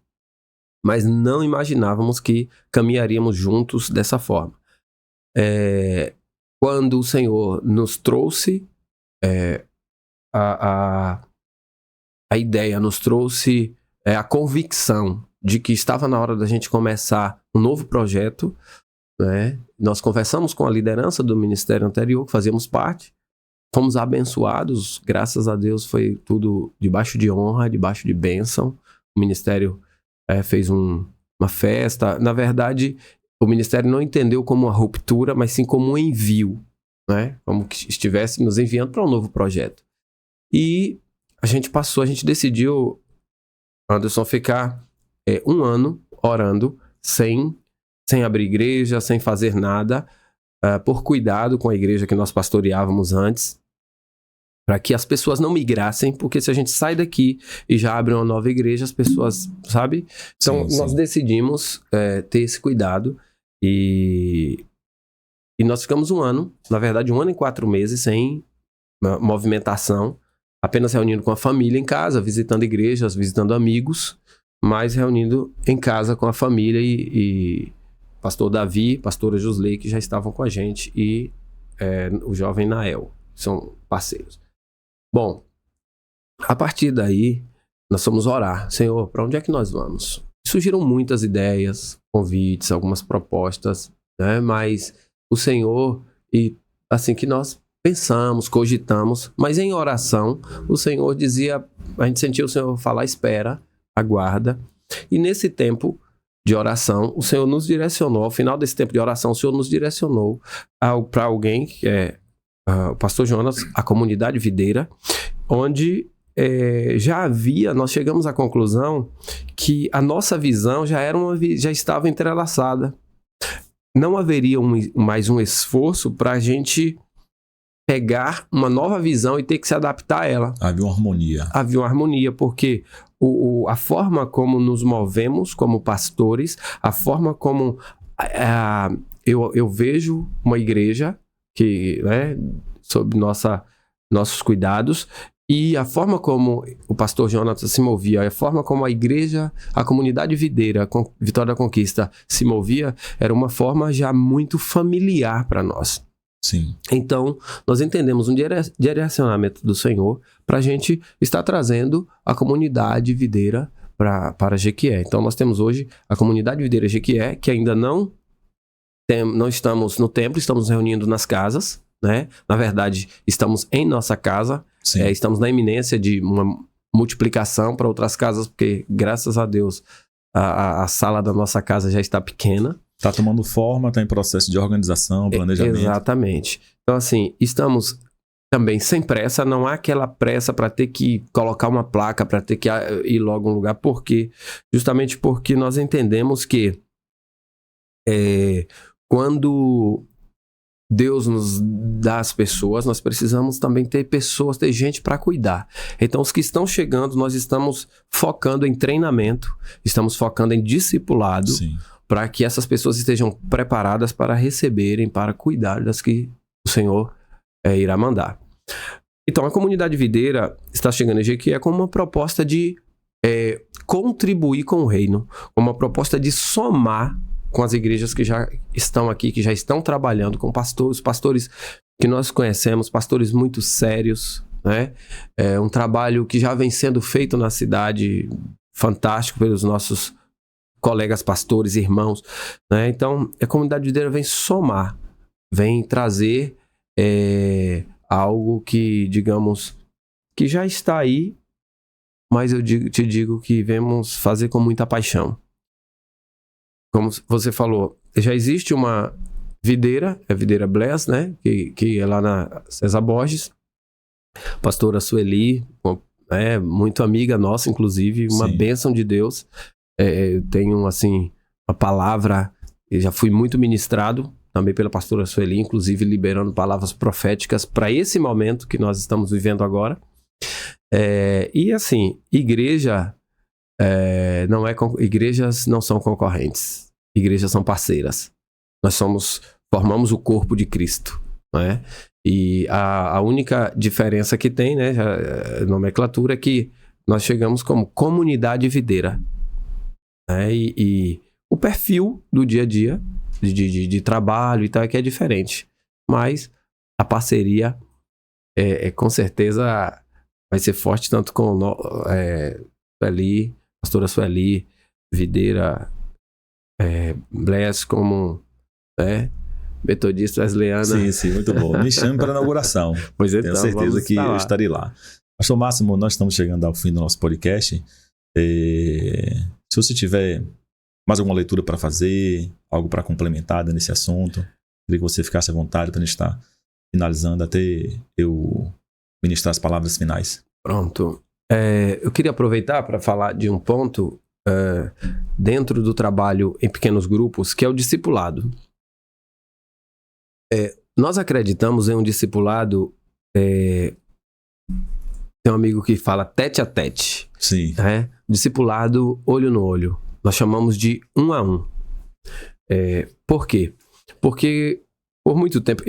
Mas não imaginávamos que caminharíamos juntos dessa forma. Quando o Senhor nos trouxe a ideia, nos trouxe a convicção de que estava na hora da gente começar um novo projeto, né? Nós conversamos com a liderança do ministério anterior, que fazíamos parte, fomos abençoados, graças a Deus foi tudo debaixo de honra, debaixo de bênção. O ministério fez uma festa. Na verdade, o ministério não entendeu como uma ruptura, mas sim como um envio, né? Como que estivesse nos enviando para um novo projeto. E a gente decidiu, Anderson, ficar 1 ano orando sem abrir igreja, sem fazer nada, por cuidado com a igreja que nós pastoreávamos antes, para que as pessoas não migrassem, porque se a gente sai daqui e já abre uma nova igreja, as pessoas, sabe? Então, Sim. Nós decidimos ter esse cuidado e nós ficamos 1 ano, na verdade 1 ano e 4 meses sem movimentação, apenas reunindo com a família em casa, visitando igrejas, visitando amigos, mas reunindo em casa com a família e pastor Davi, pastora Josley, que já estavam com a gente, e o jovem Nael, são parceiros. Bom, a partir daí, nós fomos orar. Senhor, para onde é que nós vamos? Surgiram muitas ideias, convites, algumas propostas, né? Mas o Senhor, e assim que nós pensamos, cogitamos, mas em oração, o Senhor dizia, a gente sentiu o Senhor falar, espera, aguarda. E nesse tempo de oração, o Senhor nos direcionou, ao final desse tempo de oração, o Senhor nos direcionou para alguém que é o pastor Jonas, a comunidade videira, onde nós chegamos à conclusão que a nossa visão já estava entrelaçada. Não haveria mais um esforço para a gente pegar uma nova visão e ter que se adaptar a ela. Havia uma harmonia. Havia uma harmonia, porque a forma como nos movemos como pastores, a forma como eu vejo uma igreja que, né, sob nossos cuidados, e a forma como o pastor Jonatas se movia, a forma como a igreja, a comunidade videira, Vitória da Conquista, se movia, era uma forma já muito familiar para nós. Sim. Então, nós entendemos um direcionamento do Senhor para a gente estar trazendo a comunidade videira para Jequié. Então, nós temos hoje a comunidade videira Jequié, que ainda não estamos no templo, estamos reunindo nas casas, né? Na verdade, estamos em nossa casa, estamos na iminência de uma multiplicação para outras casas, porque, graças a Deus, a sala da nossa casa já está pequena. Está tomando forma, está em processo de organização, planejamento. Exatamente. Então, assim, estamos também sem pressa, não há aquela pressa para ter que colocar uma placa, para ter que ir logo a um lugar, justamente porque nós entendemos que quando Deus nos dá as pessoas, nós precisamos também ter pessoas, ter gente para cuidar. Então, os que estão chegando, nós estamos focando em treinamento, estamos focando em discipulado, para que essas pessoas estejam preparadas para receberem, para cuidar das que o Senhor irá mandar. Então, a comunidade videira está chegando em Jequié com uma proposta de contribuir com o reino, uma proposta de somar com as igrejas que já estão aqui, que já estão trabalhando com pastores que nós conhecemos, pastores muito sérios, né? É um trabalho que já vem sendo feito na cidade, fantástico pelos nossos colegas pastores, irmãos, né? Então, a comunidade videira vem somar, vem trazer algo que, digamos, que já está aí, mas te digo que vamos fazer com muita paixão. Como você falou, já existe uma videira, a Videira Bless, né? Que é lá na César Borges, pastora Sueli, muito amiga nossa, inclusive, uma bênção de Deus. Eu tenho, assim, uma palavra, eu já fui muito ministrado também pela pastora Sueli, inclusive liberando palavras proféticas para esse momento que nós estamos vivendo agora. E assim, igrejas não são concorrentes, igrejas são parceiras. Nós formamos o corpo de Cristo, né? E a única diferença que tem, né, a nomenclatura, é que nós chegamos como comunidade videira, né? E o perfil do dia a dia de trabalho e tal é que é diferente, mas a parceria com certeza vai ser forte, tanto com Sueli, pastora Sueli, Videira Bless, como metodista Wesleyana. Sim, muito bom. Me chame para a inauguração. Pois tenho certeza que eu estarei lá. Pastor Máximo, nós estamos chegando ao fim do nosso podcast. Se você tiver mais alguma leitura para fazer, algo para complementar nesse assunto, queria que você ficasse à vontade para a gente estar finalizando até eu ministrar as palavras finais. Pronto. Eu queria aproveitar para falar de um ponto dentro do trabalho em pequenos grupos, que é o discipulado. Nós acreditamos em um discipulado, tem um amigo que fala tete a tete. Sim. Discipulado olho no olho. Nós chamamos de 1 a 1. Por quê? Porque por muito tempo,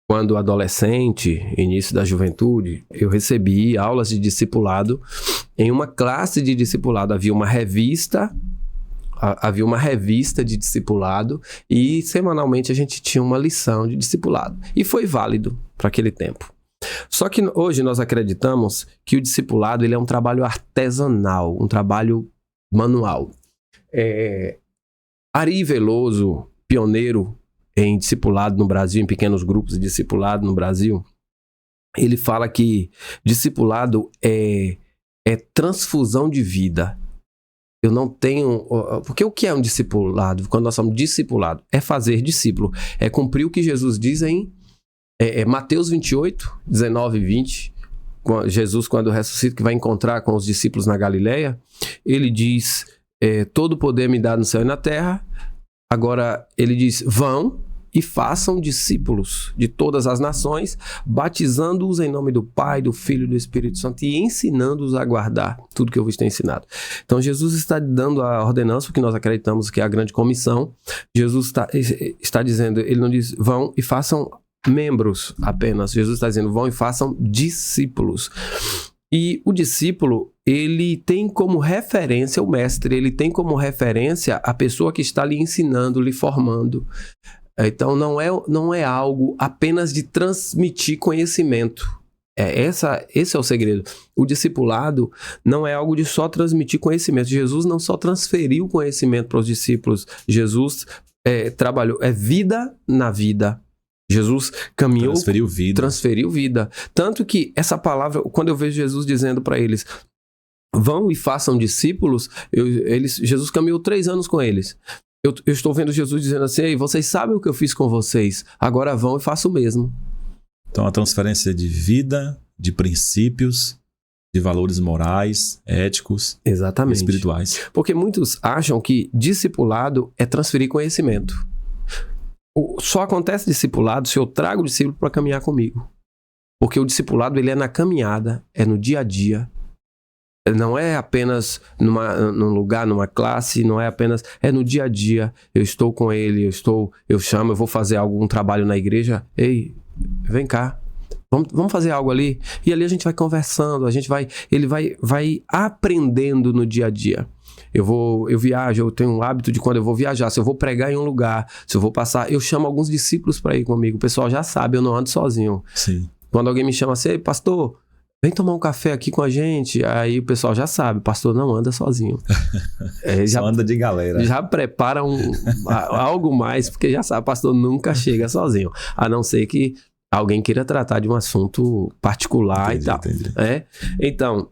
quando adolescente, início da juventude, eu recebi aulas de discipulado. Em uma classe de discipulado havia uma revista de discipulado e semanalmente a gente tinha uma lição de discipulado. E foi válido para aquele tempo. Só que hoje nós acreditamos que o discipulado ele é um trabalho artesanal, um trabalho manual. Ari Veloso, pioneiro em discipulado no Brasil, em pequenos grupos de discipulado no Brasil, ele fala que discipulado é transfusão de vida. Eu não tenho... Porque o que é um discipulado? Quando nós somos discipulado, é fazer discípulo. É cumprir o que Jesus diz em Mateus 28, 19 e 20. Jesus, quando ressuscita, que vai encontrar com os discípulos na Galileia, ele diz, todo poder me dá no céu e na terra. Agora, ele diz, vão e façam discípulos de todas as nações, batizando-os em nome do Pai, do Filho e do Espírito Santo e ensinando-os a guardar tudo que eu vos tenho ensinado. Então, Jesus está dando a ordenança, porque nós acreditamos que é a grande comissão. Jesus está dizendo, ele não diz, vão e façam membros apenas. Jesus está dizendo, vão e façam discípulos. E o discípulo, ele tem como referência o mestre, ele tem como referência a pessoa que está lhe ensinando, lhe formando. Então, não é algo apenas de transmitir conhecimento. Esse é o segredo. O discipulado não é algo de só transmitir conhecimento. Jesus não só transferiu conhecimento para os discípulos. Jesus trabalhou, vida na vida. Jesus caminhou, transferiu vida. Tanto que essa palavra, quando eu vejo Jesus dizendo para eles, vão e façam discípulos, Jesus caminhou 3 anos com eles. Eu estou vendo Jesus dizendo assim, ei, vocês sabem o que eu fiz com vocês, agora vão e façam o mesmo. Então a transferência de vida, de princípios, de valores morais, éticos, exatamente, e espirituais. Porque muitos acham que discipulado é transferir conhecimento. Só acontece discipulado se eu trago o discípulo para caminhar comigo. Porque o discipulado ele é na caminhada, é no dia a dia. Não é apenas num lugar, numa classe, não é apenas... É no dia a dia. Eu estou com ele, eu chamo, eu vou fazer algum trabalho na igreja. Ei, vem cá. Vamos fazer algo ali. E ali a gente vai conversando, ele vai aprendendo no dia a dia. Eu viajo, eu tenho um hábito de quando eu vou viajar, se eu vou pregar em um lugar, se eu vou passar, eu chamo alguns discípulos para ir comigo. O pessoal já sabe, eu não ando sozinho. Sim. Quando alguém me chama assim, pastor, vem tomar um café aqui com a gente. Aí o pessoal já sabe, pastor não anda sozinho. Só anda de galera. Já prepara algo mais, porque já sabe, pastor nunca chega sozinho. A não ser que alguém queira tratar de um assunto particular e tal. Entendi. Então,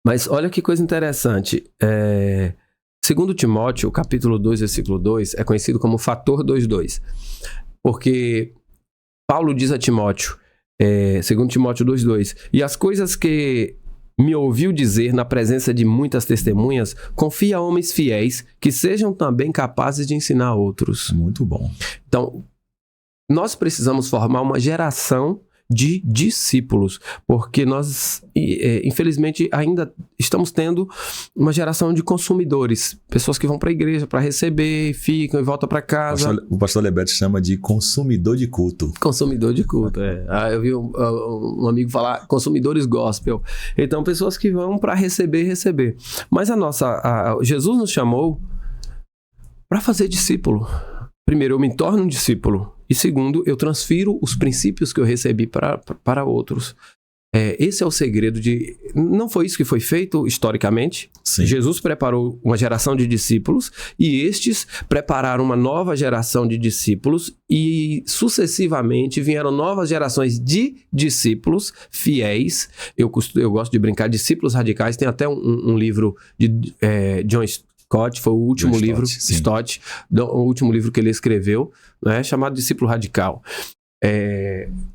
mas olha que coisa interessante. Segundo Timóteo, capítulo 2, versículo 2, é conhecido como fator 2:2. Porque Paulo diz a Timóteo, segundo Timóteo 2:2, e as coisas que me ouviu dizer na presença de muitas testemunhas, confia a homens fiéis que sejam também capazes de ensinar outros. Muito bom. Então, nós precisamos formar uma geração de discípulos, porque nós, infelizmente, ainda estamos tendo uma geração de consumidores, pessoas que vão para a igreja para receber, ficam e voltam para casa. O pastor Leberto chama de consumidor de culto. Consumidor de culto, eu vi um amigo falar consumidores gospel. Então, pessoas que vão para receber. Mas Jesus nos chamou para fazer discípulo. Primeiro, eu me torno um discípulo. E segundo, eu transfiro os princípios que eu recebi para outros. Esse é o segredo de... Não foi isso que foi feito historicamente? Sim. Jesus preparou uma geração de discípulos e estes prepararam uma nova geração de discípulos e sucessivamente vieram novas gerações de discípulos fiéis. Eu gosto de brincar, discípulos radicais. Tem até um livro de John Stott, foi o último livro, Stott, o último livro que ele escreveu, né, chamado Discípulo Radical.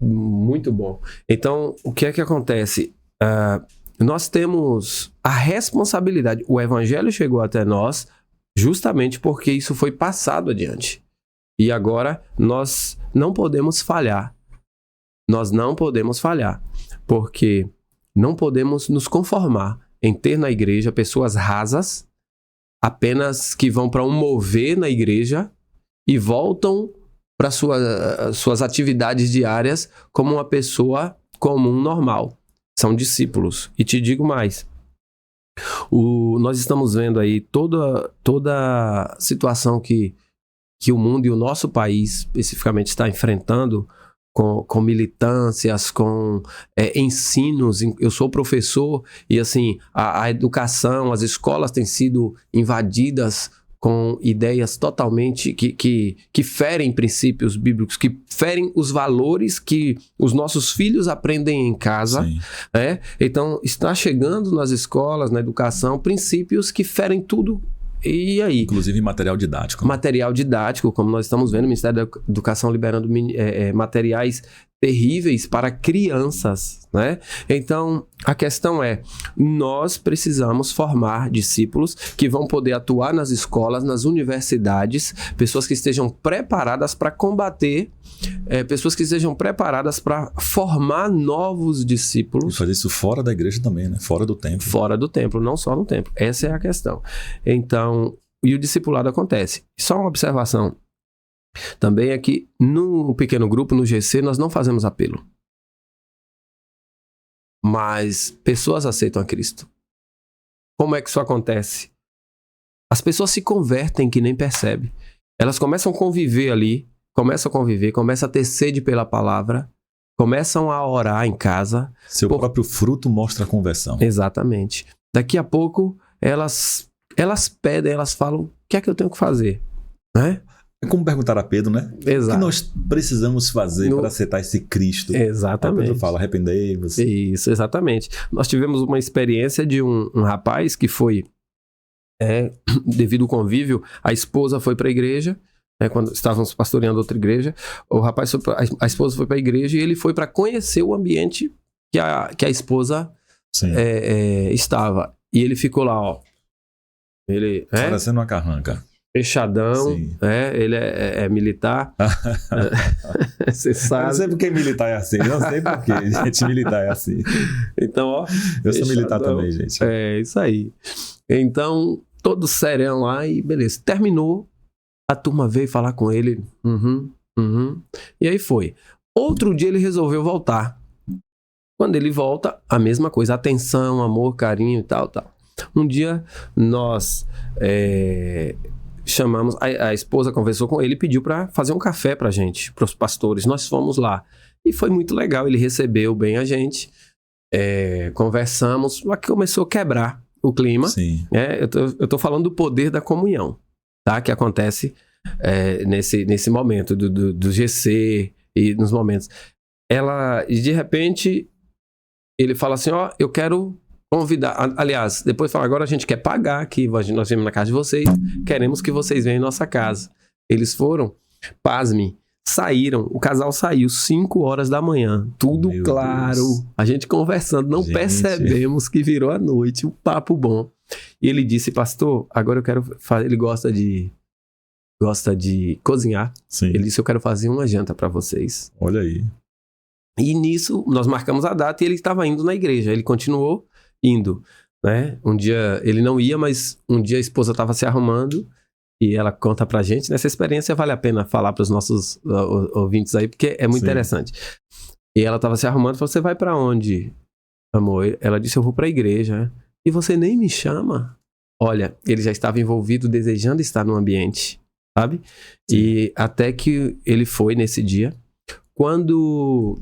Muito bom. Então, o que é que acontece? Nós temos a responsabilidade. O evangelho chegou até nós justamente porque isso foi passado adiante. E agora nós não podemos falhar. Nós não podemos falhar, porque não podemos nos conformar em ter na igreja pessoas rasas, apenas que vão para um mover na igreja e voltam para suas atividades diárias como uma pessoa comum, normal. São discípulos. E te digo mais. Nós estamos vendo aí toda a situação que o mundo e o nosso país especificamente está enfrentando com militâncias, com ensinos. Eu sou professor e assim, a educação, as escolas têm sido invadidas com ideias totalmente que ferem princípios bíblicos, que ferem os valores que os nossos filhos aprendem em casa. Então, está chegando nas escolas, na educação, princípios que ferem tudo. E aí? Inclusive material didático. Material didático, como nós estamos vendo, o Ministério da Educação liberando materiais terríveis para crianças, né? Então, a questão é, nós precisamos formar discípulos que vão poder atuar nas escolas, nas universidades, pessoas que estejam preparadas para combater, pessoas que estejam preparadas para formar novos discípulos. E fazer isso fora da igreja também, né? Fora do templo. Fora do templo, não só no templo. Essa é a questão. Então, e o discipulado acontece. Só uma observação. Também é que no pequeno grupo, no GC, nós não fazemos apelo. Mas pessoas aceitam a Cristo. Como é que isso acontece? As pessoas se convertem que nem percebem. Elas começam a conviver ali, começam a ter sede pela palavra, começam a orar em casa. Seu próprio fruto mostra a conversão. Exatamente. Daqui a pouco, elas pedem, elas falam, o que é que eu tenho que fazer? Né? É como perguntar a Pedro, né? Exato. O que nós precisamos fazer para aceitar esse Cristo? Exatamente. Aí Pedro fala, arrependei-vos. Isso, exatamente. Nós tivemos uma experiência de um rapaz que foi, devido ao convívio, a esposa foi para a igreja, quando estávamos pastoreando outra igreja, a esposa foi para a igreja e ele foi para conhecer o ambiente que a esposa estava. E ele ficou lá, ó. Ele, parecendo uma carranca. Fechadão, ele é militar. Você sabe. Eu não sei porque militar é assim. Não sei porque, gente. Militar é assim. Então, ó. Eu sou militar também, gente. É, isso aí. Então, todo serão lá e beleza. Terminou. A turma veio falar com ele. E aí foi. Outro dia ele resolveu voltar. Quando ele volta, a mesma coisa. Atenção, amor, carinho e tal. Um dia nós chamamos, a esposa conversou com ele e pediu para fazer um café pra gente, pros pastores. Nós fomos lá. E foi muito legal, ele recebeu bem a gente. Conversamos, mas começou a quebrar o clima. Sim. Eu tô falando do poder da comunhão, tá? Que acontece nesse momento do GC e nos momentos. E de repente, ele fala assim, eu quero convidar, aliás, depois fala, agora a gente quer pagar aqui, nós viemos na casa de vocês, queremos que vocês venham em nossa casa. Eles foram, pasmem, saíram, o casal saiu 5 horas da manhã, tudo Meu claro, Deus. a gente conversando, não percebemos que virou a noite, um papo bom. E ele disse, pastor, agora eu quero fazer, ele gosta de cozinhar. Sim. Ele disse, eu quero fazer uma janta para vocês. Olha aí. E nisso, nós marcamos a data e ele estava indo na igreja. Ele continuou indo, né? Um dia, ele não ia, mas um dia a esposa estava se arrumando e ela conta pra gente. Nessa experiência vale a pena falar para os nossos ouvintes aí, porque é muito interessante. E ela estava se arrumando e falou, você vai para onde, amor? Ela disse, eu vou para a igreja. E você nem me chama? Olha, ele já estava envolvido, desejando estar no ambiente, sabe? Sim. E até que ele foi nesse dia. Quando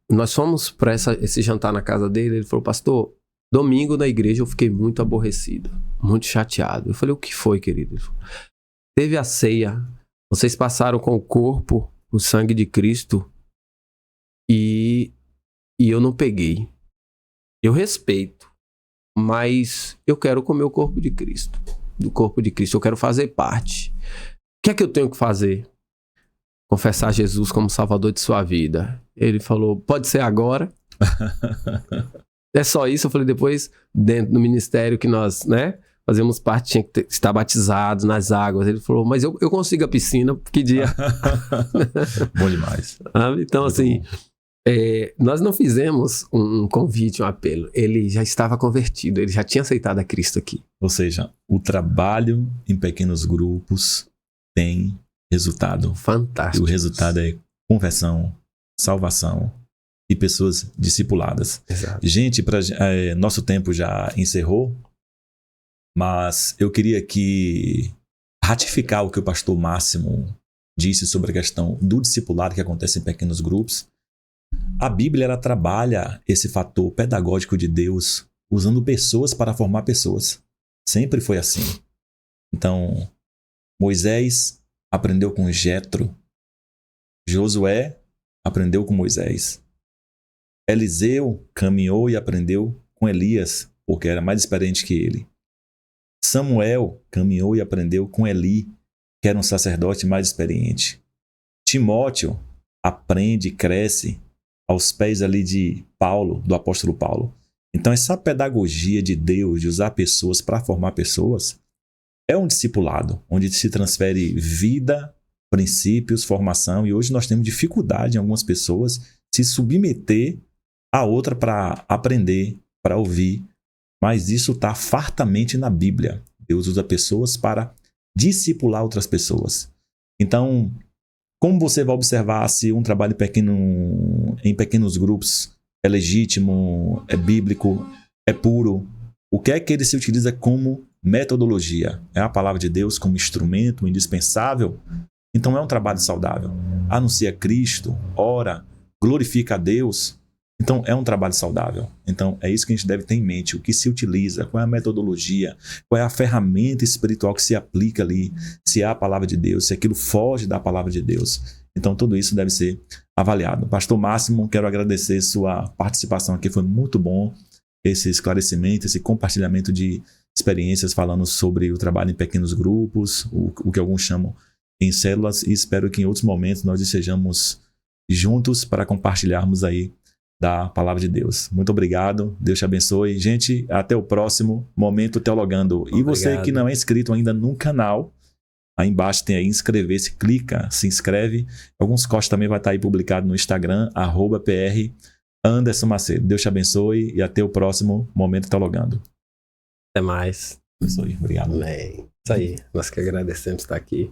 nós fomos para esse jantar na casa dele, ele falou, pastor, domingo na igreja eu fiquei muito aborrecido, muito chateado. Eu falei, o que foi, querido? Ele falou, teve a ceia, vocês passaram com o corpo, o sangue de Cristo e eu não peguei. Eu respeito, mas eu quero comer o corpo de Cristo, do corpo de Cristo, eu quero fazer parte. O que é que eu tenho que fazer? Confessar Jesus como Salvador de sua vida. Ele falou, pode ser agora? É só isso? Eu falei, depois, dentro do ministério que nós, fazemos parte, tinha que estar batizados nas águas. Ele falou, mas eu consigo a piscina, que dia? Bom demais. Então, Muito assim, bom. nós não fizemos um convite, um apelo. Ele já estava convertido, ele já tinha aceitado a Cristo aqui. Ou seja, o trabalho em pequenos grupos tem resultado. Fantástico. E o resultado é conversão, salvação e pessoas discipuladas. Exato. Gente, nosso tempo já encerrou, mas eu queria aqui ratificar o que o pastor Máximo disse sobre a questão do discipulado que acontece em pequenos grupos. A Bíblia ela trabalha esse fator pedagógico de Deus usando pessoas para formar pessoas. Sempre foi assim. Então, Moisés aprendeu com Jetro. Josué aprendeu com Moisés. Eliseu caminhou e aprendeu com Elias, porque era mais experiente que ele. Samuel caminhou e aprendeu com Eli, que era um sacerdote mais experiente. Timóteo aprende e cresce aos pés ali de Paulo, do apóstolo Paulo. Então essa pedagogia de Deus, de usar pessoas para formar pessoas, é um discipulado, onde se transfere vida, princípios, formação, e hoje nós temos dificuldade em algumas pessoas se submeter a outra para aprender, para ouvir, mas isso está fartamente na Bíblia. Deus usa pessoas para discipular outras pessoas. Então, como você vai observar se um trabalho em pequenos grupos é legítimo, é bíblico, é puro? O que é que ele se utiliza como metodologia? É a palavra de Deus como instrumento indispensável? Então é um trabalho saudável. Anuncia Cristo, ora, glorifica a Deus. Então é um trabalho saudável. Então é isso que a gente deve ter em mente. O que se utiliza, qual é a metodologia, qual é a ferramenta espiritual que se aplica ali, se é a palavra de Deus, se aquilo foge da palavra de Deus. Então tudo isso deve ser avaliado. Pastor Máximo, quero agradecer sua participação aqui, foi muito bom esse esclarecimento, esse compartilhamento de experiências falando sobre o trabalho em pequenos grupos, o que alguns chamam em células, e espero que em outros momentos nós estejamos juntos para compartilharmos aí da palavra de Deus. Muito obrigado, Deus te abençoe. Gente, até o próximo Momento Teologando. E você que não é inscrito ainda no canal, aí embaixo tem aí inscrever-se, clica, se inscreve. Alguns cortes também vai estar aí publicado no Instagram, @PR Anderson Macedo. Deus te abençoe e até o próximo Momento Teologando. Até mais. Abençoe. Obrigado. Amém. Isso aí. Nós que agradecemos estar aqui.